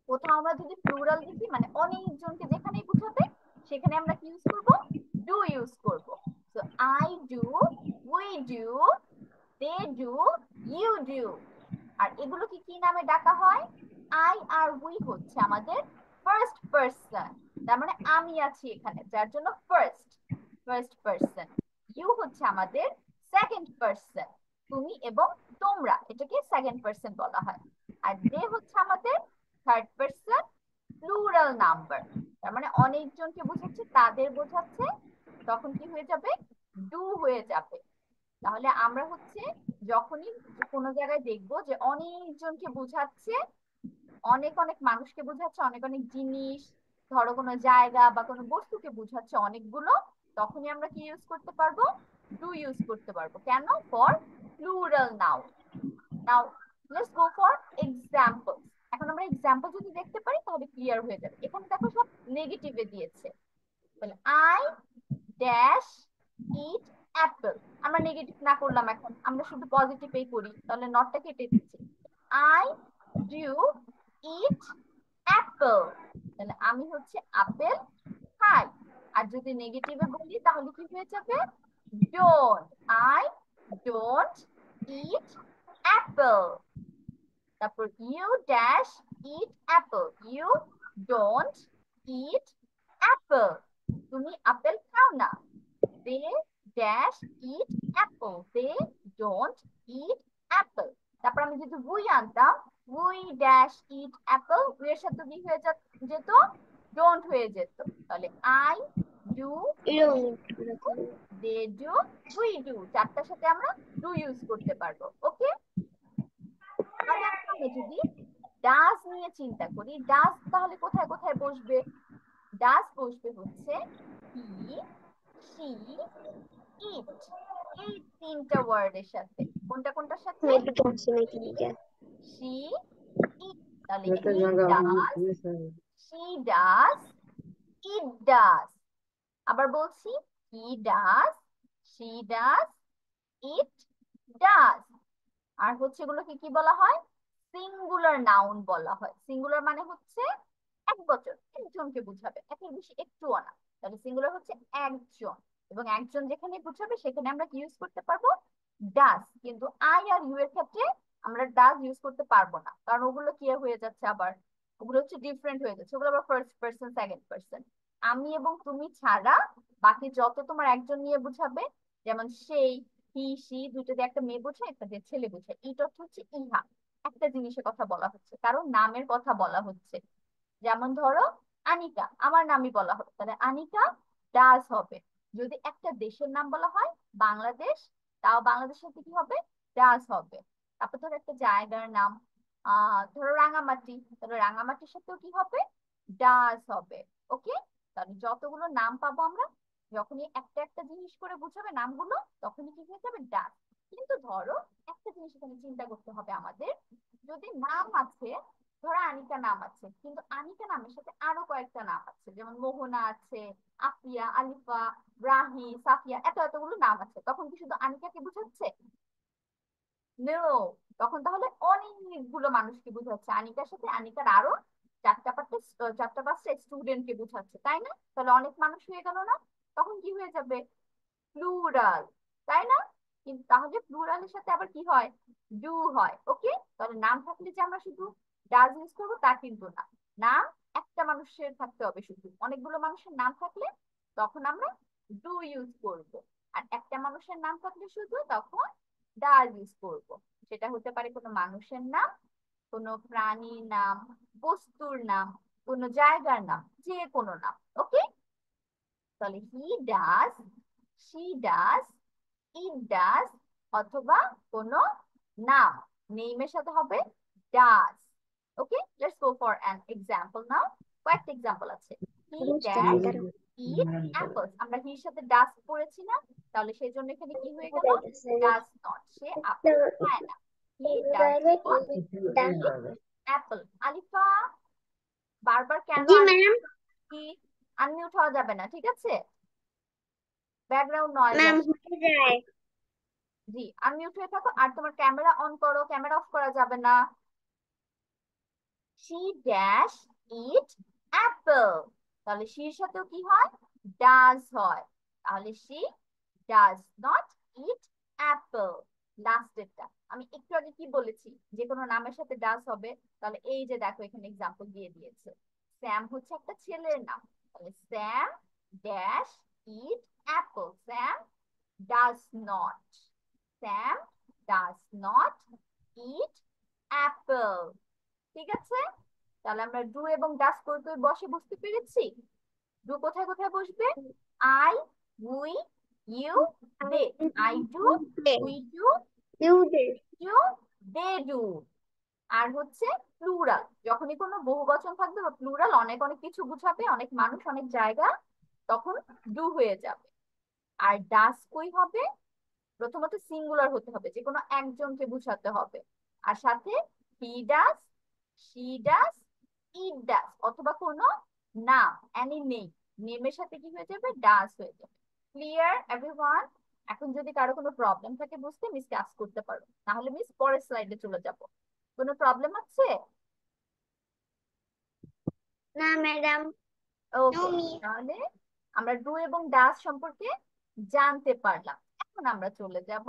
A: কোথাও আমরা যদি প্লুরাল দেখি, মানে অনেকজনকে যেখানেই বোঝাবে, সেখানে আমরা কি ইউজ করব? ডু ইউজ করব। So I do, we do, they do, you do. আর এগুলোকে কি নামে ডাকা হয়? আই আর উই হচ্ছে আমাদের ফার্স্ট পারসন, তার মানে আমি আছি এখানে, যার জন্য ফার্স্ট পারসন। ইউ হচ্ছে আমাদের সেকেন্ড পারসন, তুমি এবং তোমরা, এটাকে সেকেন্ড পারসন বলা হয়। আর দে হচ্ছে আমাদের থার্ড পারসন প্লুরাল নাম্বার, তার মানে অনেকজনকে বোঝাচ্ছে, তাদের বোঝাচ্ছে, তখন কি হয়ে যাবে? ডু হয়ে যাবে। তাহলে আমরা হচ্ছে যখনই কোনো জায়গায় দেখবো যে অনেকজনকে বোঝাচ্ছে, অনেক অনেক মানুষকে বোঝাচ্ছে, অনেক অনেক জিনিস, ধরো কোনো জায়গা বা কোনো বস্তুকে বোঝাচ্ছে অনেকগুলো, তখনই আমরা কি ইউজ করতে পারবো? ডু ইউজ করতে পারবো। কেন? For plural noun. Now let's go for examples. এখন আমরা এক্সাম্পল যদি দেখতে পারি তাহলে ক্লিয়ার হয়ে যাবে। এখানে দেখো সব নেগেটিভে দিয়েছে। I dash eat Apple. আমরা নেগেটিভ না করলাম, এখন আমরা শুধু পজিটিভই করি, তাহলে নটটা কেটে দিচ্ছি। আই ডু ইট অ্যাপল, তাহলে আমি হচ্ছে আপেল খাই। আর যদি নেগেটিভে বলি তাহলে কি হয়ে যাবে? Don't, I don't eat apple. তারপর you dash eat apple, you don't eat apple, তুমি আপেল খাও না। They dash eat apple, they don't eat apple. তারপর আমি যদি উই আনতাম, we dash eat apple, we এর সাথে কি হয়ে যেত? ডোন্ট হয়ে যেত। তাহলে I do, they do, we do, চারটার সাথে আমরা ডু ইউজ করতে পারবো। ওকে, তাহলে এখন আমরা যদি ডাজ নিয়ে চিন্তা করি, ডাজ তাহলে কোথায় কোথায় বসবে? ডাজ বসবে হচ্ছে হি, শি, ইট, এই তিনটা ওয়ার্ডের সাথে। কোনটা কোনটার সাথে? He, she, it. তাহলে he does, she does, it does. আবার বলছি, he does, she does, it does. আর হচ্ছে এগুলোকে কি বলা হয়? সিঙ্গুলার নাউন বলা হয়। সিঙ্গুলার মানে হচ্ছে এক বচন, একজনকে বুঝাবে, একের বেশি একটুও না। তাহলে সিঙ্গুলার হচ্ছে একজন, এবং একজন যেখানে বুঝাবে সেখানে আমরা কি ইউজ করতে পারবো? ডাজ। কিন্তু আই আর ইউ এর ক্ষেত্রে আমরা ডাজ ইউজ করতে পারবো না, কারণ ওগুলো কি হয়ে যাচ্ছে আবার, ওগুলো হচ্ছে ডিফারেন্ট হয়ে যাচ্ছে, ওগুলো আবার ফার্স্ট পার্সন সেকেন্ড পার্সন। আমি এবং তুমি ছাড়া বাকি যত তোমার একজন নিয়ে বুঝাবে, যেমন সেই, হি, সি, দুইটা দিয়ে একটা মেয়ে বোঝায়, একটা দিয়ে ছেলে বোঝায়। ইট অর্থ হচ্ছে ইহা, একটা জিনিসের কথা বলা হচ্ছে, কারণ নামের কথা বলা হচ্ছে। যেমন ধরো আনিকা, আমার নামই বলা হবে, তাহলে আনিকা ডাজ হবে। যদি একটা দেশের নাম বলা হয়, বাংলাদেশ, তাও বাংলাদেশের সাথে কি হবে? ডাজ হবে। তারপর ধরো একটা জায়গার নাম, ধরো রাঙামাটি, তাহলে রাঙামাটির সাথেও কি হবে? ডাজ হবে। ওকে, তাহলে যতগুলো নাম পাবো আমরা, যখনই একটা একটা জিনিস করে বুঝাবে নামগুলো, তখনই কি হয়ে যাবে? ডাজ। কিন্তু ধরো একটা জিনিস এখানে চিন্তা করতে হবে আমাদের, যদি নাম আছে, ধরো আনিকা নাম আছে, কিন্তু আনিকা নামের সাথে আরো কয়েকটা নাম আছে, যেমন মোহনা আছে, আফিয়া, আলিফা, রাহি, সাফিয়া, এত এতগুলো নাম আছে, তখন কি শুধু আনিকাকে বুঝাচ্ছে? নো, তখন তাহলে অনেকগুলো মানুষকে বুঝাচ্ছে। আনিকার সাথে আনিকার আরো চারটা পাঁচটা স্টুডেন্টকে বুঝাচ্ছে, তাই না? তাহলে অনেক মানুষ হয়ে গেল না? তখন কি হয়ে যাবে? প্লুরাল, তাই না? কিন্তু তাহলে প্লুরালের সাথে আবার কি হয়? ডু হয়। ওকে, তাহলে নাম থাকলে যে আমরা শুধু ডাজ ইউজ করবো তা কিন্তু না। নাম একটা মানুষের থাকতে হবে, শুধু অনেকগুলো মানুষের নাম থাকলে তখন আমরা ডু ইউজ করব। আর একটা মানুষের নাম থাকলে শুধু তখন ডাজ ইউজ করব। সেটা হতে পারে কোনো মানুষের নাম, কোনো প্রাণীর নাম, বস্তুর নাম, কোনো জায়গার নাম, যে কোনো নাম। ওকে, তাহলে he does, she does, it does, অথবা কোনো নাম, নেইমের সাথে হবে does. Okay, let's go for an example now. কয়েকটা এক্সাম্পল আছে। হি ড্যাশ ইট অ্যাপলস, আমরা হির সাথে ডাজ পড়েছি না? তাহলে সেই জন্য এখানে কি হয়ে গেল? ডাজ নট, সে আপেল খায় না। He does not eat Apple. Alifa, বারবার কেন
B: জি ম্যাম।
A: আলিফা? কি, আনমিউট হওয়া যাবে না, ঠিক আছে? ব্যাকগ্রাউন্ড নয়েজ
B: ম্যাম
A: আসে।
B: হয়ে যায়।
A: জি, আনমিউট হয়ে থাকো, আর তোমার ক্যামেরা অন করো, ক্যামেরা অফ করা যাবে না। শি ড্যাশ ইট অ্যাপল, তাহলে শির সাথেও কি হয়? ডাজ হয়। তাহলে she does not eat apple. লাস্টেরটা আমি একটু আগে কি বলেছি, যে কোনো নামের সাথে ডাজ হবে। তাহলে এই যে দেখো এখানে এক্সাম্পল দিয়ে দিয়েছে, স্যাম হচ্ছে একটা ছেলের নাম, তাহলে Sam dash eat Apple, Sam does not, Sam does not eat Apple. ঠিক আছে, তাহলে আমরা ডু এবং ডাস কই কই বসে বুঝতে পেরেছি। ডু কোথায় কোথায় বসবে? I, we, you, they. I do, we do, do, they do. আর হচ্ছে প্লুরাল, যখনই কোনো বহুবচন থাকবে বা প্লুরাল অনেক অনেক কিছু বুঝাবে, অনেক মানুষ অনেক জায়গা, তখন ডু হয়ে যাবে। আর ডাস কই হবে? প্রথমত সিঙ্গুলার হতে হবে, যে কোনো একজনকে বুঝাতে হবে। আর সাথে হি ডাস, শি ডাস, ইট ডাস, অথবা কোনো নাম, অ্যানি নেম, নেমের সাথে কি হয়ে যাবে? ডাস হয়ে যাবে। Clear everyone? এখন যদি কারো কোনো প্রবলেম থাকে বুঝতে মিসকে আস্ক করতে পারো, নাহলে মিস পরের স্লাইডে চলে যাব। কোনো প্রবলেম আছে?
B: না ম্যাডাম।
A: ওকে, তাহলে আমরা ডু এবং ডাস সম্পর্কে জানতে পারলাম। এখন আমরা চলে যাব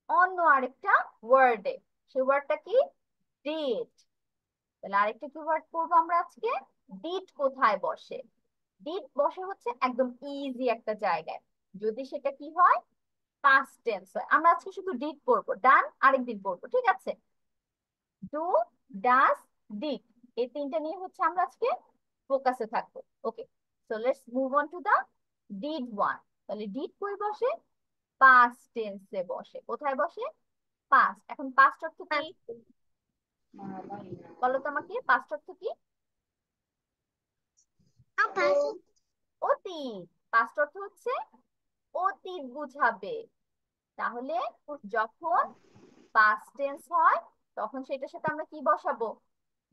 A: অন্য আরেকটা ওয়ার্ডে। সেই ওয়ার্ডটা কি? ডিড। তাহলে আরেকটা কি ওয়ার্ড পড়বো আমরা আজকে? ডিড কোথায় বসে? ডিড বসে হচ্ছে একদম ইজি একটা জায়গায়, যদি সেটা কি হয়, পাস্ট টেন্স হয়। আমরা আজকে শুধু ডিড পড়বো, ডান আরেকদিন পড়বো, ঠিক আছে? ডু, ডাস, ডিড, এই তিনটা নিয়ে হচ্ছে আমরা আজকে ফোকাসে থাকবো। Okay, so let's move on to the did one. তাহলে ডিড কই বসে? পাস্ট টেন্সে বসে। কোথায় বসে? পাস্ট। এখন পাস্ট অর্থ কি বলো তো আমাকে? পাস্ট অর্থ কি? অতীত। পাস্ট অর্থ হচ্ছে অতীত বুঝাবে। তাহলে যখন পাস্ট টেন্স হয় তখন সেটার সাথে আমরা কি বসাবো?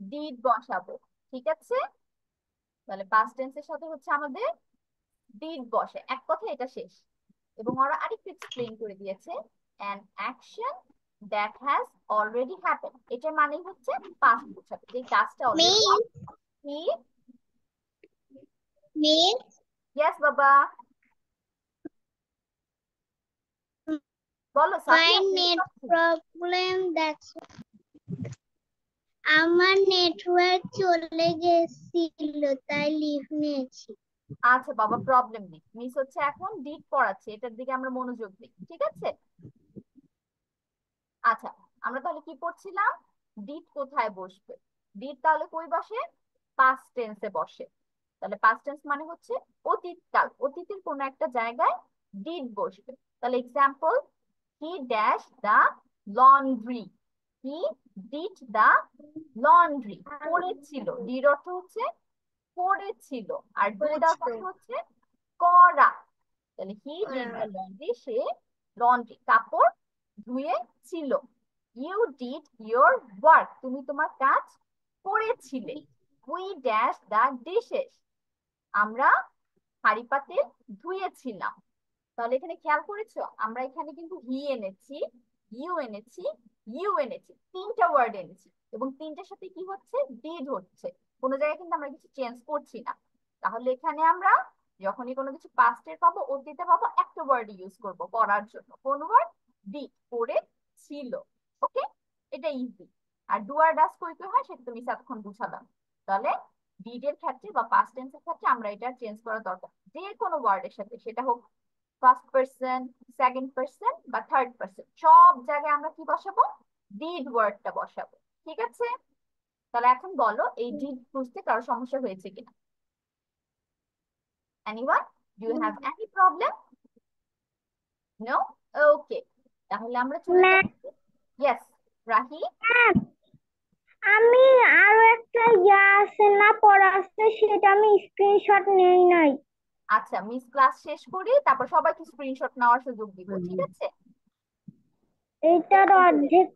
A: ডিড বসাবো, ঠিক আছে? তাহলে পাস্ট টেন্সের সাথে হচ্ছে আমাদের ডিড বসে, এক কথা এটা শেষ। এবং ওরা আরেকটু এক্সপ্লেইন করে দিয়েছে, an action that has already happened, এটা মানে হচ্ছে পাস্ট বোঝাবে, যে কাজটা অলরেডি কি। ইয়েস বাবা, বলো সাফিয়া।
B: নেট প্রবলেম, দ্যাটস আমার নেটওয়ার্ক চলে গেছিল তাই লিভ নিয়েছি।
A: আচ্ছা বাবা, প্রবলেম নেই। মিস হচ্ছে এখন ডিড পড়াচ্ছে, এটার দিকে আমরা মনোযোগ দিই, ঠিক আছে? আচ্ছা, আমরা তাহলে কি পড়ছিলাম? ডিড কোথায় বসবে? ডিড তাহলে কই বসে? পাস্ট টেন্সে বসে। তাহলে পাস্ট টেন্স মানে হচ্ছে অতীতকাল, অতীতের কোন একটা জায়গায় ডিড বসবে। তাহলে example, he dash the laundry. He did the laundry, করেছিল। ডিড অর্থ হচ্ছে করেছিল, আর ডু ডাস অর্থ হচ্ছে করা। তাহলে হি ডিড দা লন্ড্রি, সে লন্ড্রি কাপড় ধুয়েছিল। ইউ ডিড ইয়োর ওয়ার্ক, তুমি তোমার কাজ করেছিলে। উই ড্যাশ দা ডিশেস, আমরা হাঁড়ি পাতিল ধুয়েছিলাম। তাহলে এখানে খেয়াল করেছো, আমরা এখানে কিন্তু হি এনেছি, ইউ এনেছি, ইউ এনেছি, তিনটা ওয়ার্ড এনেছি, এবং তিনটার সাথে কি হচ্ছে? ডিড হচ্ছে। কোনো জায়গায় কিন্তু আমরা কিছু চেঞ্জ করছি না। তাহলে এখানে আমরা যখনই কোনো কিছু পাস্টের পাবো, অতীতে পাবো, একটা ওয়ার্ড ইউজ করব করার জন্য। কোন ওয়ার্ড? ডিড, করে ছিল। ওকে, এটা ইজি। আর ডু আর ডাস কই কই হয় সেটা তুমি এতক্ষণ বুঝালাম। তাহলে ডিড এর ক্ষেত্রে বা পাস্ট টেন্সের ক্ষেত্রে আমরা এটা চেঞ্জ করা দরকার, যে কোনো ওয়ার্ডের সাথে, সেটা হোক ফার্স্ট পারসন, সেকেন্ড পারসন বা থার্ড পারসন, সব জায়গায় আমরা কি বসাবো? ডিড ওয়ার্ডটা বসাবো, ঠিক আছে? তাহলে এখন বলো, এই ডিড বুঝতে কারো সমস্যা হয়েছে কিনা? Anyone, do you have any problem? No? Okay, তাহলে আমরা চলে যাব। ইয়েস রাহি?
B: আমি আরো একটা আছে না পড়া আছে, সেটা আমি স্ক্রিনশট নেই নাই।
A: আচ্ছা, মিস ক্লাস শেষ করি, তারপর সবাইকে স্ক্রিনশট নেওয়ার সুযোগ দিব, ঠিক আছে?
B: এইটার অর্ধেক।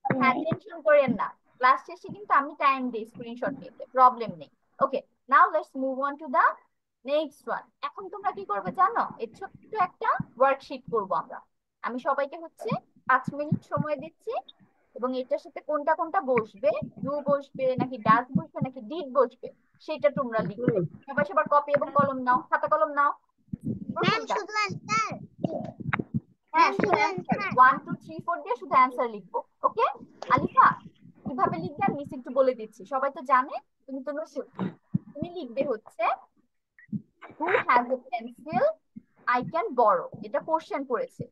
A: হ্যাঁ, টেনশন করেন না, ক্লাস শেষে কিন্তু আমি টাইম দিই স্ক্রিনশট নিতে, প্রবলেম নেই। Okay, now let's move on to the next one. এখন তোমরা কি করবে জানো? এই ছোট্ট একটা ওয়ার্কশিট করব আমরা। আমি সবাইকে হচ্ছে 5 মিনিট সময় দিচ্ছি, এবং এটার সাথে কোনটা কোনটা বসবে, ডু বসবে নাকি ডাস বসবে নাকি ডিড বসবে, সেটা তোমরা লিখবে। সবাই সবার কপি এবং কলম নাও, খাতা কলম নাও।
B: ম্যাম
A: প্রথমটা,
B: শুধু অ্যান্সার।
A: হ্যাঁ
B: ম্যাম
A: শুধু
B: শুধু
A: অ্যান্সার,
B: অ্যান্সার।
A: 1 2 3 4 দিয়ে শুধু অ্যান্সার লিখবো। ওকে আলিফা, কিভাবে লিখবে আমি মিস একটু বলে দিচ্ছি, সবাই তো জানে, তুমি তো নতুন। তুমি লিখবে হচ্ছে who has a pencil I can borrow, এটা কোশ্চেন করেছে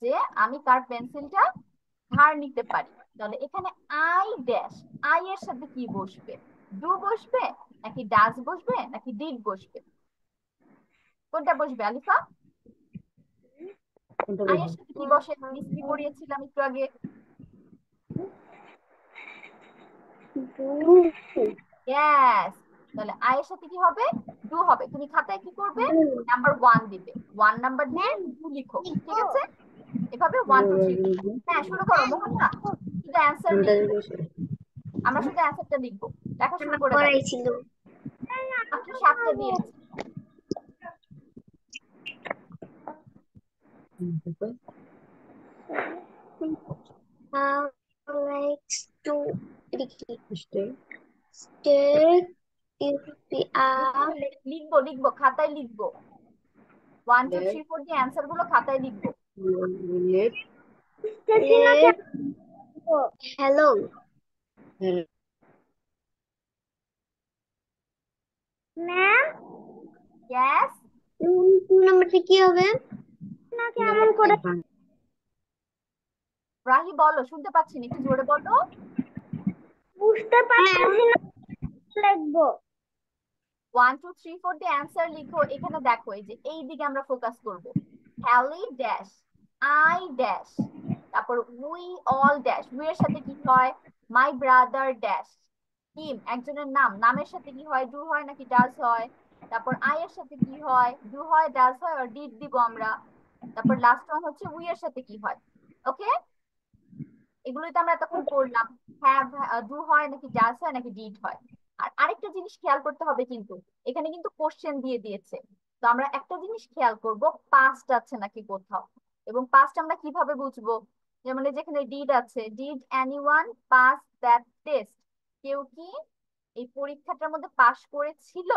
A: যে আমি কার পেন্সিলটা ধার নিতে পারি। তাহলে এখানে আই ড্যাশ, আই এর সাথে কি বসবে? ডু বসবে নাকি ডাস বসবে নাকি ডিড বসবে? কোনটা বসবে আলিফা? আই এর সাথে কি বসে? মিস কি পড়িয়েছিলাম একটু আগে? ইয়েস, তাহলে আই এর সাথে কি হবে? ডু হবে। তুমি খাতায় কি করবে? নাম্বার 1 দিবে, 1 নাম্বার দিয়ে
B: ম্যাম
A: ডু লিখো, ঠিক
B: লিখবো।
A: আছে? এভাবে 1 2 3। হ্যাঁ শুরু করো মোহাম্মদ, শুধু অ্যান্সার লিখবো, আমরা শুধু অ্যান্সারটা লিখবো। লেখা শুরু করে দাও।
B: পড়াইছিল।
A: মাত্র 7টা দিয়েছি।
C: তারপর
B: How likes to
C: stay
B: stay if we are
A: লিখবো লিখবো খাতায় লিখবো, 1 2 3
C: let
A: 4 দিয়ে অ্যান্সার গুলো খাতায় লিখবো।
C: let
B: let hello ma'am
A: yes,
B: 2 নম্বরটা কি হবে না কেমন করে
A: রাহি বলো, শুনতে পাচ্ছি না, একটু জোরে বলো।
B: বুঝতে পারছি না লিখবো
A: 1 2 3 4 দিয়ে অ্যান্সার লিখো। এখানে দেখো, এই যে এই দিকে আমরা ফোকাস করব। হ্যালি ড্যাশ, আই ড্যাশ, তারপর উই অল ড্যাশ। উই এর সাথে কি হয়? My brother dash. হিম একজনের নাম, নামের সাথে কি হয়? ডু হয় নাকি ডাজ হয়? তারপর আই এর সাথে কি হয়? ডু হয়, ডাজ হয়, আর ডিড দিব আমরা। তারপর লাস্ট ওয়ান হচ্ছে উই এর সাথে কি হয়। ওকে, এগুলোই তো আমরা এতক্ষণ পড়লাম। হ্যাভ ডু হয় নাকি ডাজ হয় নাকি ডিড হয়। আর আরেকটা জিনিস খেয়াল করতে হবে কিন্তু, এখানে কিন্তু কোশ্চেন দিয়ে দিয়েছে। তো আমরা একটা জিনিস খেয়াল করব, পাস্ট আছে নাকি কোথাও। এবং পাস্ট আমরা কিভাবে বুঝবো? যেমন এই যেখানে ডিড আছে, did anyone pass that test? কেউ কি এই পরীক্ষাটার মধ্যে পাশ করেছিল?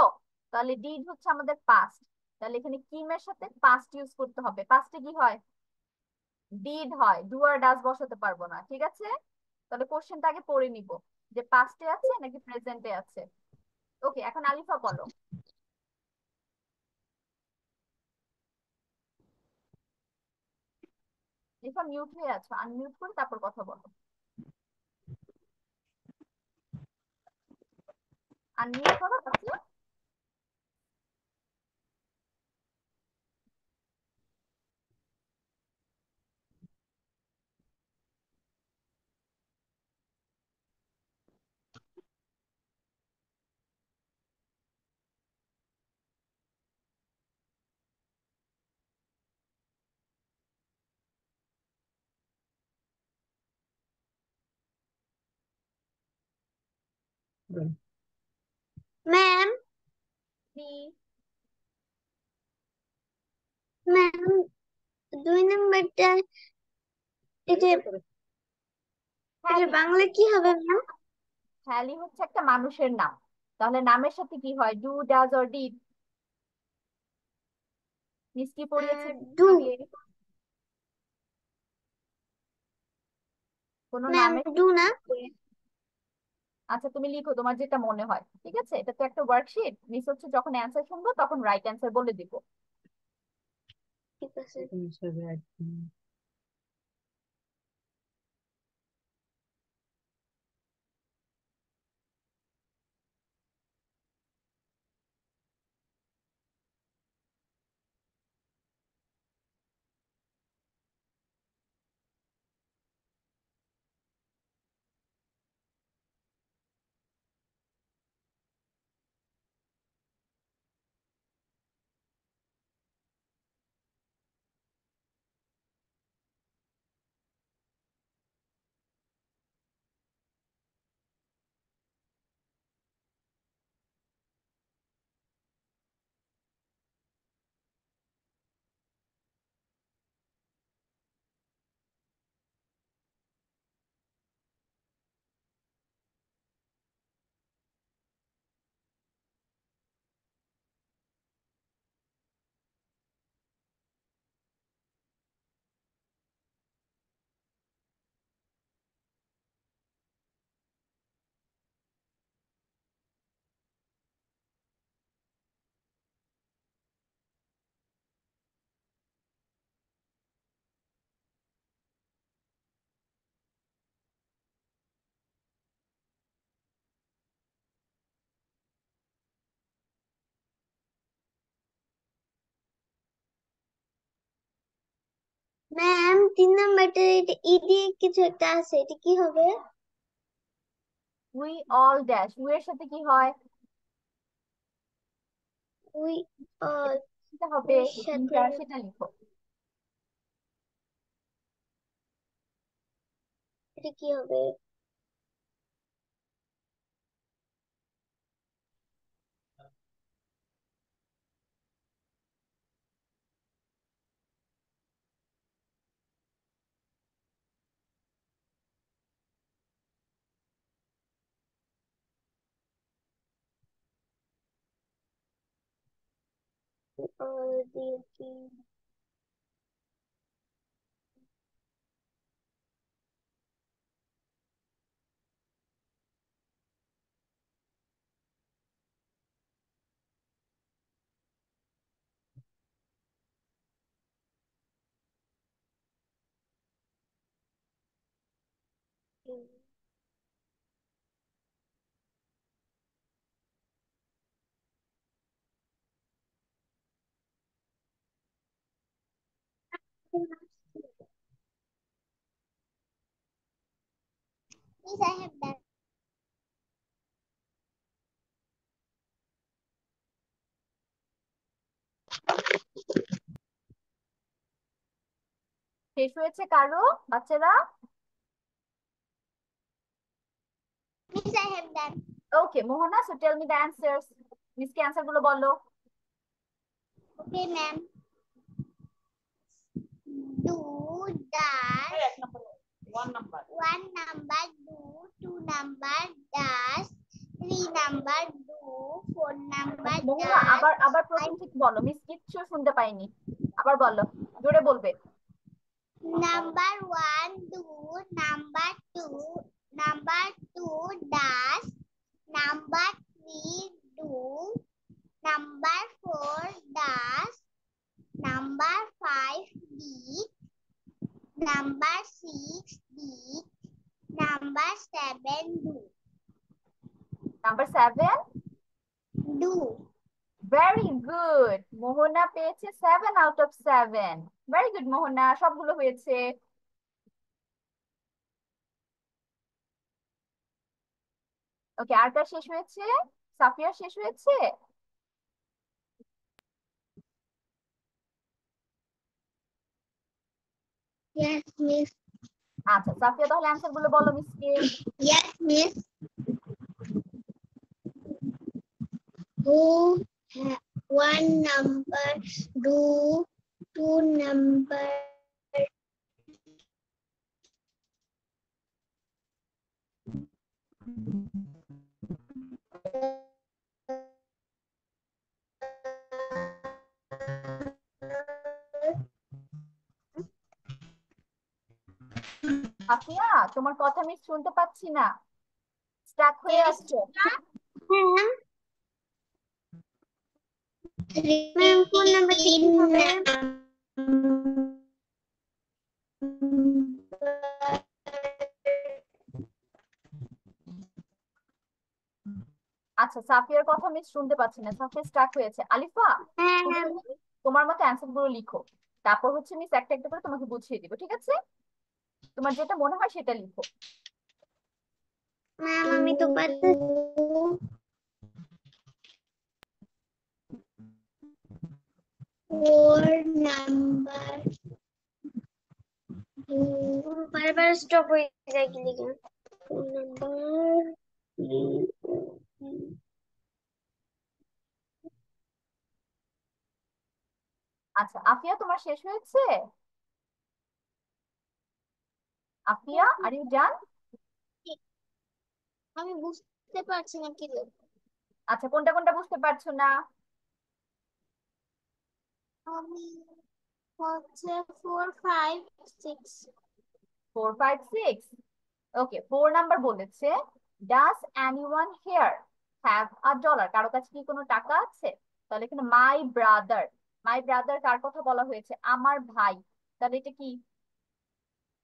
A: তাহলে ডিড হচ্ছে আমাদের পাস্ট। তাহলে এখানে কিমের সাথে পাস্ট ইউজ করতে হবে। পাস্টে কি হয়? ডিড হয়, ডু আর ডাজ বসাতে পারবো না, ঠিক আছে? তাহলে কোশ্চেনটা আগে পড়ে নিব, যে পাস্টে আছে নাকি প্রেজেন্টে আছে। ওকে, এখন আলিফা বলো। আলিফা মিউট হয়ে আছো, আনমিউট করে তারপর কথা বলো। আনমিউট করো তাহলে।
B: ম্যাম
A: কি?
B: ম্যাম 2 নম্বরটা এটা
A: হ্যাঁ,
B: এটা বাংলা কি হবে ম্যাম
A: হ্যালি হচ্ছে একটা মানুষের নাম। তাহলে নামের সাথে কি হয়? Do, does or did? মিষ্টি পড়িয়েছে একটু
B: ডু
A: আগে। কোন
B: ম্যাম
A: নামের
B: ডু না
A: আচ্ছা, তুমি লিখো তোমার যেটা মনে হয়, ঠিক আছে? এটা তো একটা ওয়ার্কশিট, মিস হচ্ছে যখন অ্যান্সার শুনবো তখন রাইট অ্যান্সার বলে দিব।
B: ঠিক আছে ম্যাম 3 নম্বরটা এটা ই দিয়ে কিছু একটা আছে এটা কি হবে
A: উই অল ড্যাশ, উই এর সাথে কি হয়?
B: উই
A: এটা হবে
B: উই সাথে
A: কোনটা সেটা লিখো।
B: এটা কি হবে Miss, I have done.
A: শেষ হয়েছে কারো বাচ্চারা?
B: Miss, I have done.
A: Okay Mohana, so tell me the answers. মিসকে অ্যানসার গুলো বলো।
B: Okay, ma'am. Do, dash. One number. Do, two number, dash. Three number, do. Four number,
A: Mohona
B: dash.
A: আবার প্রথম থেকে বলো, মিস কিচ্ছু শুনতে পাইনি, আবার বলো, জোরে বলবে।
B: Number one, do. Number two, dash. Number three, do. Number four, dash. Number five, beat. Number six, beat. Number seven, do.
A: Number 7
B: Do.
A: Very good, Mohana পেয়েছে 7 out of 7। Very good Mohana, সবগুলো হয়েছে। ওকে, আর কার শেষ হয়েছে? সাফিয়ার শেষ হয়েছে?
B: Yes, miss.
A: আচ্ছা সাফিয়া তাহলে answer গুলো বলো মিসকে।
B: Yes, miss. Do one number, do two number.
A: Safia তোমার কথা আমি শুনতে পাচ্ছি না, স্টাক হয়ে আসছে।
B: Ma'am, phone number কি হবে?
A: আচ্ছা সাফিয়ার কথা আমি শুনতে পাচ্ছি না, সাফিয়া স্টাক হয়েছে। আলিফা তুমি তোমার মতো অ্যান্সার গুলো লিখো, তারপর হচ্ছে মিস একটা একটা করে তোমাকে বুঝিয়ে দিব, ঠিক আছে? তোমার যেটা মনে হয় সেটা লিখো।
B: ম্যাম আমি তো পাচ্ছি। Four number. বারবার স্টপ হয়ে যায় কি লিখে? Four number.
A: আচ্ছা আফিয়া তোমার শেষ হয়েছে? Afia are you done?
B: আমি বুঝতে পারছি না কি লিখবো।
A: আচ্ছা কোনটা কোনটা বুঝতে পারছো না?
B: আমি হচ্ছে 4 5 6।
A: 4 5 6। ওকে 4 নাম্বার বলেছে does anyone here have a dollar, কারো কাছে কি কোনো টাকা আছে? তাহলে এখানে মাই ব্রাদার, মাই ব্রাদার কার কথা বলা হয়েছে? আমার ভাই। তাহলে এটা কি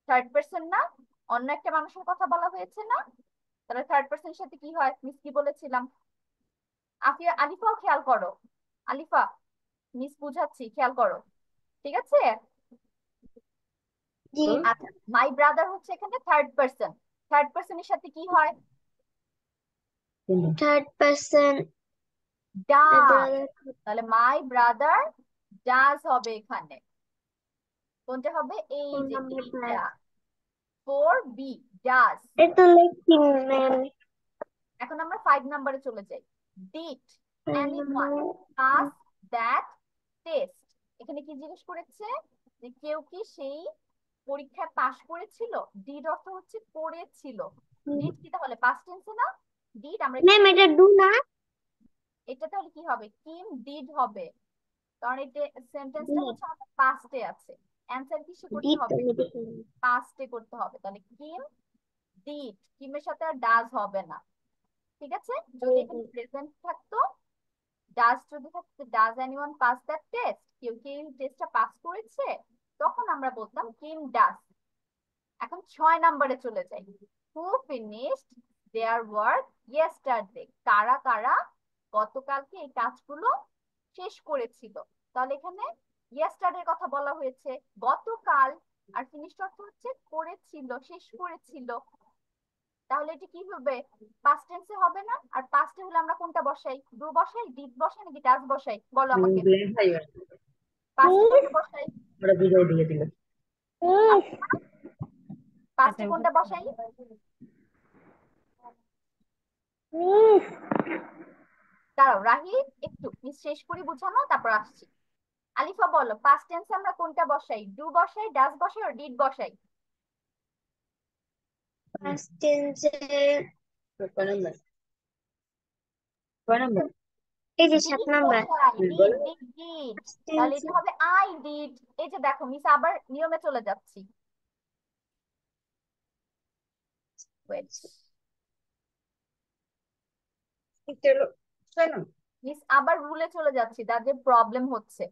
A: থার্ড পারসন না? অন্য একটা মানুষের কথা বলা হয়েছে না? তাহলে থার্ড পারসনের সাথে কি হয়? মিস কি বলেছিলাম? আফিয়া আলিফাও খেয়াল করো, আলিফা মিস বুঝাচ্ছি, খেয়াল করো, ঠিক আছে? আচ্ছা মাই ব্রাদার হচ্ছে এখানে থার্ড পারসন, থার্ড পারসনের সাথে কি হয়?
B: Third person
A: does. তাহলে মাই ব্রাদার ডাজ হবে এখানে, কোনটা হবে? এই যে এইটা 4B ডাজ।
B: এটা লিখি ম্যাম।
A: এখন আমরা 5 নম্বরে চলে যাই। Did anyone pass that test, এখানে কি জিজ্ঞেস করেছে? যে কেউ কি সেই পরীক্ষায় পাশ করেছিল? ডিড অর্থ হচ্ছে করেছিল, ডিড কি তাহলে পাস্ট টেন্সে না? ডিড আমরা
B: ম্যাম এটা ডু না?
A: এটা তাহলে কি হবে? কিম ডিড হবে। কারণ এই সেন্টেন্সটা হচ্ছে আমাদের পাস্টে আছে। অ্যানসার কি সে করতে হবে? পাস্টে করতে হবে। তাহলে কিম ডিড, কিমের সাথে আর ডাজ হবে না, ঠিক আছে? যদি এখানে প্রেজেন্ট থাকতো, ডাজ যদি থাকতো, does anyone pass that test, কেউ কি টেস্টটা পাস করেছে, তখন আমরা বলতাম কিম ডাজ। এখন 6 নম্বরে চলে যাই। হু ফিনিশড দেয়ার ওয়ার্ক ইয়েস্টারডে, কারা কারা গতকালকে এই কাজগুলো শেষ করেছিল। তাহলে এখানে ইয়েস্টারডের কথা বলা হয়েছে, গতকাল, আর ফিনিশড অর্থ হচ্ছে করেছিল, শেষ করেছিল। তাহলে এটা কি হবে? পাস্ট টেন্সে হবে না। আর পাস্টে হলে আমরা কোনটা বসাই? ডু বসাই, ডিড বসাই, নাকি ডাজ বসাই? বলো আমাকে। পাস্টে কোনটা বসাই? পাস্টে কোনটা বসাই? দাঁড়াও রাহি, একটু মিস শেষ করি বুঝানো, তারপর আসছি। আলিফা বলো, পাস্ট টেন্সে আমরা কোনটা বসাই? ডু বসাই, ডাজ বসাই, আর ডিড বসাই?
B: Past tense এই যে 7
A: ডিড
B: নাম্বার।
A: বসাই, ডিড ডিড ডিড। তাহলে এটা হবে আই ডিড। এই যে দেখো মিস আবার নিয়মে চলে যাচ্ছি। ওয়েট, মিস আবার রুলে চলে যাচ্ছি, তার যে প্রবলেম হচ্ছে।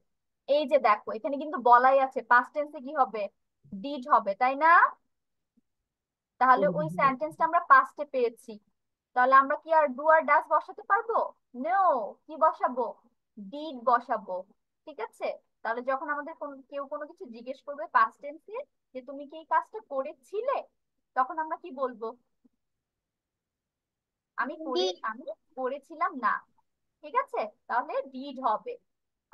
A: এই যে দেখো এখানে কিন্তু বলাই আছে পাস্ট টেন্সে কি হবে? ডিড হবে, তাই না? তাহলে ওই সেন্টেন্সটা আমরা পাস্টে পেয়েছি। তাহলে আমরা কি আর ডু আর ডাজ বসাতে পারবো? নো। কি বসাবো? ডিড বসাবো। ঠিক আছে? তাহলে যখন আমাদের কেউ কোনো কিছু জিজ্ঞেস করবে পাস্ট টেন্সে, যে তুমি কি এই কাজটা করেছিলে, তখন আমরা কি বলবো? আমি করেছিলাম না। ঠিক আছে? তাহলে ডিড হবে।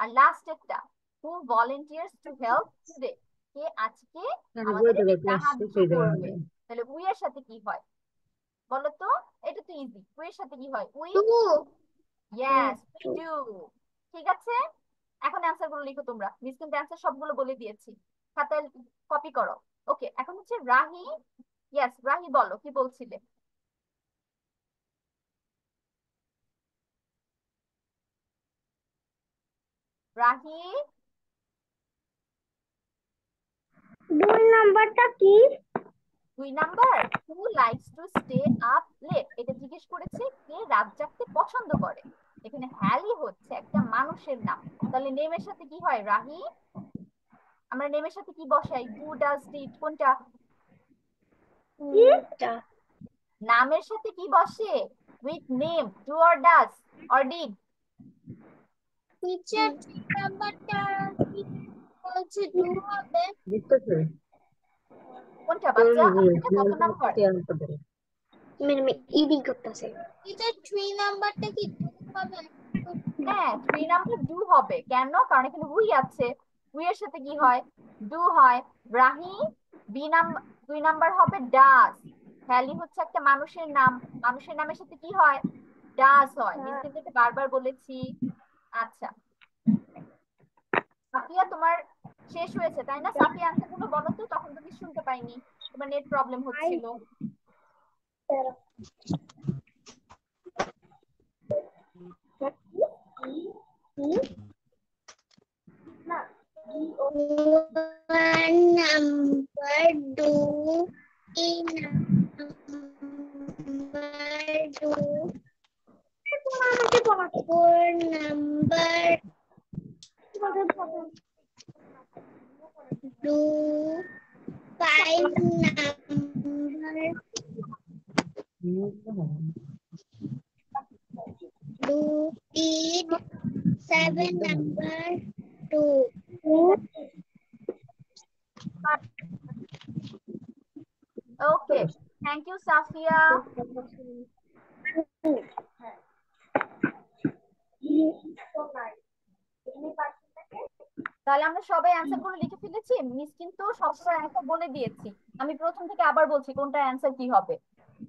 A: আর লাস্টেরটা, হু ভলেন্টিয়ার্স টু হেল্প টুডে, কে আজকে আমাদের সাহায্য করবে। তাহলে উই এর সাথে কি হয় বলো তো? এটা তো ইজি। উই এর সাথে কি হয়? We, yes do. ঠিক আছে? এখন অ্যান্সার গুলো লিখো তোমরা। মিস কিন্তু অ্যান্সার সবগুলো বলে দিয়েছি, খাতায় কপি করো। ওকে, এখন হচ্ছে রাহি। ইয়েস রাহি, বলো কি বলছিলে? রাহি,
B: 2 নাম্বারটা কি?
A: 2 number, who likes to stay up late, এটা জিজ্ঞেস করেছে কে রাত জাগতে পছন্দ করে। এখানে হ্যালি হচ্ছে একটা মানুষের নাম। তাহলে নেমের সাথে কি হয় রাহি? আমরা নেমের সাথে কি বসাই? ডু ডাজ ডিড, কোনটা? নামের সাথে কি বসে? With name, do or does or did?
B: Teacher 3 নাম্বারটা কি বলছে? ডু হবে।
A: কোনটা বাচ্চা? এটা কত নাম্বার?
B: আমি ইডিং করতেছে। টিচার 3 নাম্বারটা কি ডু হবে?
A: হ্যাঁ 3 নাম্বার ডু হবে। কেন? কারণ এখানে উই আছে। উই এর সাথে কি হয়? ডু হয়। রাহি, বি নাম্বার 2 নাম্বার হবে ডাজ। হ্যালি হচ্ছে একটা মানুষের নাম, মানুষের নামের সাথে কি হয়? ডাজ হয়। মিস কিন্তু এটা বারবার বলেছি। আচ্ছা সাফিয়া, তোমার শেষ হয়েছে তাই না? সাফিয়া আনসার গুলো বলো তো, তখন তো কিছু শুনতে পাইনি, তোমার নেট প্রবলেম হচ্ছিল।
B: One number, two, number two, four number, two, five number, two, eight, seven number, two.
A: Okay, thank you Safia. তাহলে আমরা সবাই অ্যান্সার গুলো লিখে ফেলেছি। মিস কিন্তু সবসময় অ্যান্সার বলে দিয়েছি। আমি প্রথম থেকে আবার বলছি কোনটা অ্যান্সার কি হবে।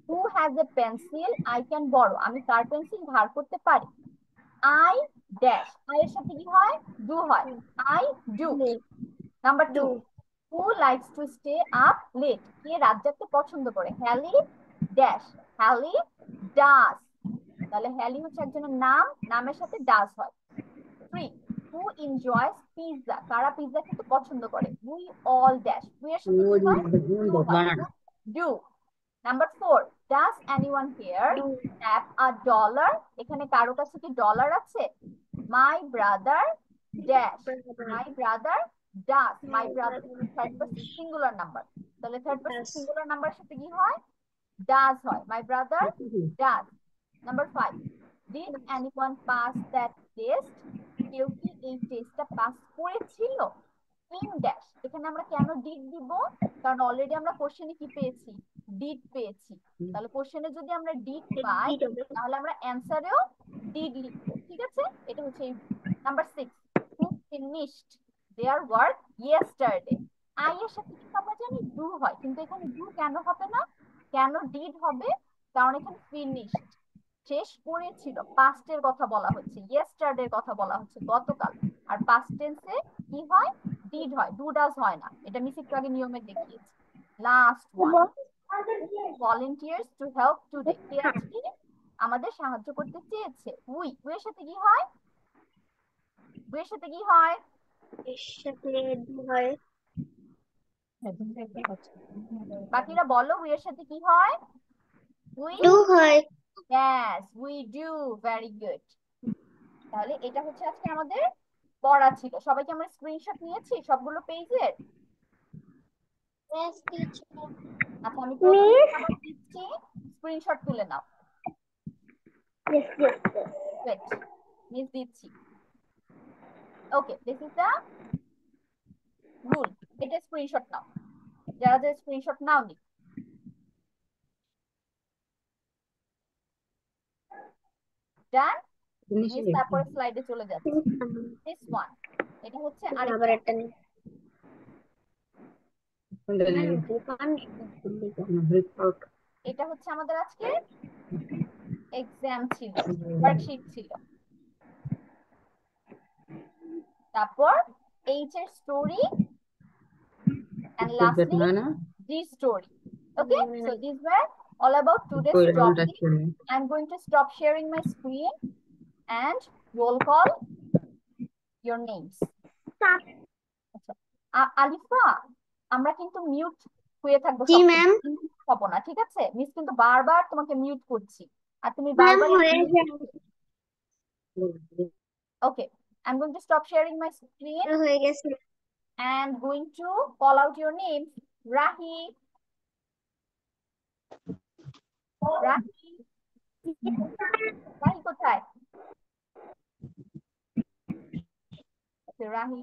A: হু has a pencil I can বড়, আমি কার পেন্সিল ধার করতে পারি। আই ড্যাশ, আই এর সাথে কি হয়? ডু হয়। I do. Number 2, who likes to stay up late, কে রাত জাগতে পছন্দ করে। Haley dash, Haley does. তাহলে হ্যালি হচ্ছে একজনের নাম, নামের সাথে ডাস হয়। 3, Who enjoys pizza? কারা পিৎজা খেতে পছন্দ করে? We all dash. We এর সাথে কি হয়? Do হয়। Do. Number 4. Does anyone here have a dollar? এখানে কারো কাছে কি ডলার আছে? My brother dash. My brother does. My brother third person singular number. তাহলে third person singular number সাথে কি হয়? Does হয়। My brother does. Number 5. Did anyone pass that test? কেউ কি এই টেস্টটা পাস করেছিল? In dash. এখানে আমরা কেন ডিড দিব? কারণ অলরেডি আমরা কোশ্চেনে কি পেয়েছি? ডিড পেয়েছি। তাহলে কোশ্চেনে যদি আমরা ডিড পাই তাহলে আমরা অ্যানসারেও ডিড লিখবো। ঠিক আছে? এটা হচ্ছে number 6। Who finished their work yesterday? I এর সাথে কিন্তু আমরা জানি ডু হয়, কিন্তু এখানে ডু কেন হবে না? কেন ডিড হবে? কারণ এখানে ফিনিশড, শেষ করেছিল, পাস্টের কথা বলা হচ্ছে, ইয়েস্টারডে এর কথা বলা হচ্ছে, গতকাল। আর পাস্ট টেন্সে কি হয়? ডিড হয়, ডু ডাজ হয় না। এটা মিস একটু আগে নিয়মে দেখিয়েছি। Last one, volunteers to help today. কে আজকে আমাদের সাহায্য করতে চেয়েছে? উই। উই এর সাথে কি হয়? উই এর সাথে কি হয়?
B: এর সাথে ডু হয়।
A: বাকিরা বলো, উই এর সাথে কি হয়? উই
B: ডু হয়।
A: Yes, we do. Very good. তাহলে এটা হচ্ছে আজকে আমাদের পড়া ছিল। সবাইকে আমরা স্ক্রিনশট নিয়েছি সবগুলো পেজের।
B: Yes, teacher.
A: আচ্ছা, আমি প্রথমে আবার দিচ্ছি, স্ক্রিনশট তুলে নাও।
B: Yes, yes, yes.
A: Wait, miss দিচ্ছি। Okay, this is the rule. এটা স্ক্রিনশট নাও, যারা যারা স্ক্রিনশট নাওনি। ডান? মিস তারপরে স্লাইডে চলে যাচ্ছে। দিস ওয়ান, এটা হচ্ছে
B: আবার
A: আরেকটা।
B: একটা নেই।
A: এটা হচ্ছে আমাদের আজকে এক্সাম ছিল, ওয়ার্কশিট ছিল। তারপর এইচ এর story, and lastly this story. Okay, so these were all about today's topic. I'm going to stop sharing my screen and roll call your names. Alifa, আমরা কিন্তু মিউট হয়ে থাকবো,
B: জি ম্যাম।
A: হবো না, ঠিক আছে? মিস কিন্তু বারবার তোমাকে মিউট করছি আর তুমি
B: ম্যাম
A: বারবার।
B: হয়ে যায়।
A: Okay, I'm going to stop sharing my screen
B: হয়ে গেছে।
A: and going to call out your names. Rahi. Rahi, Rahi কোথায়? রাহি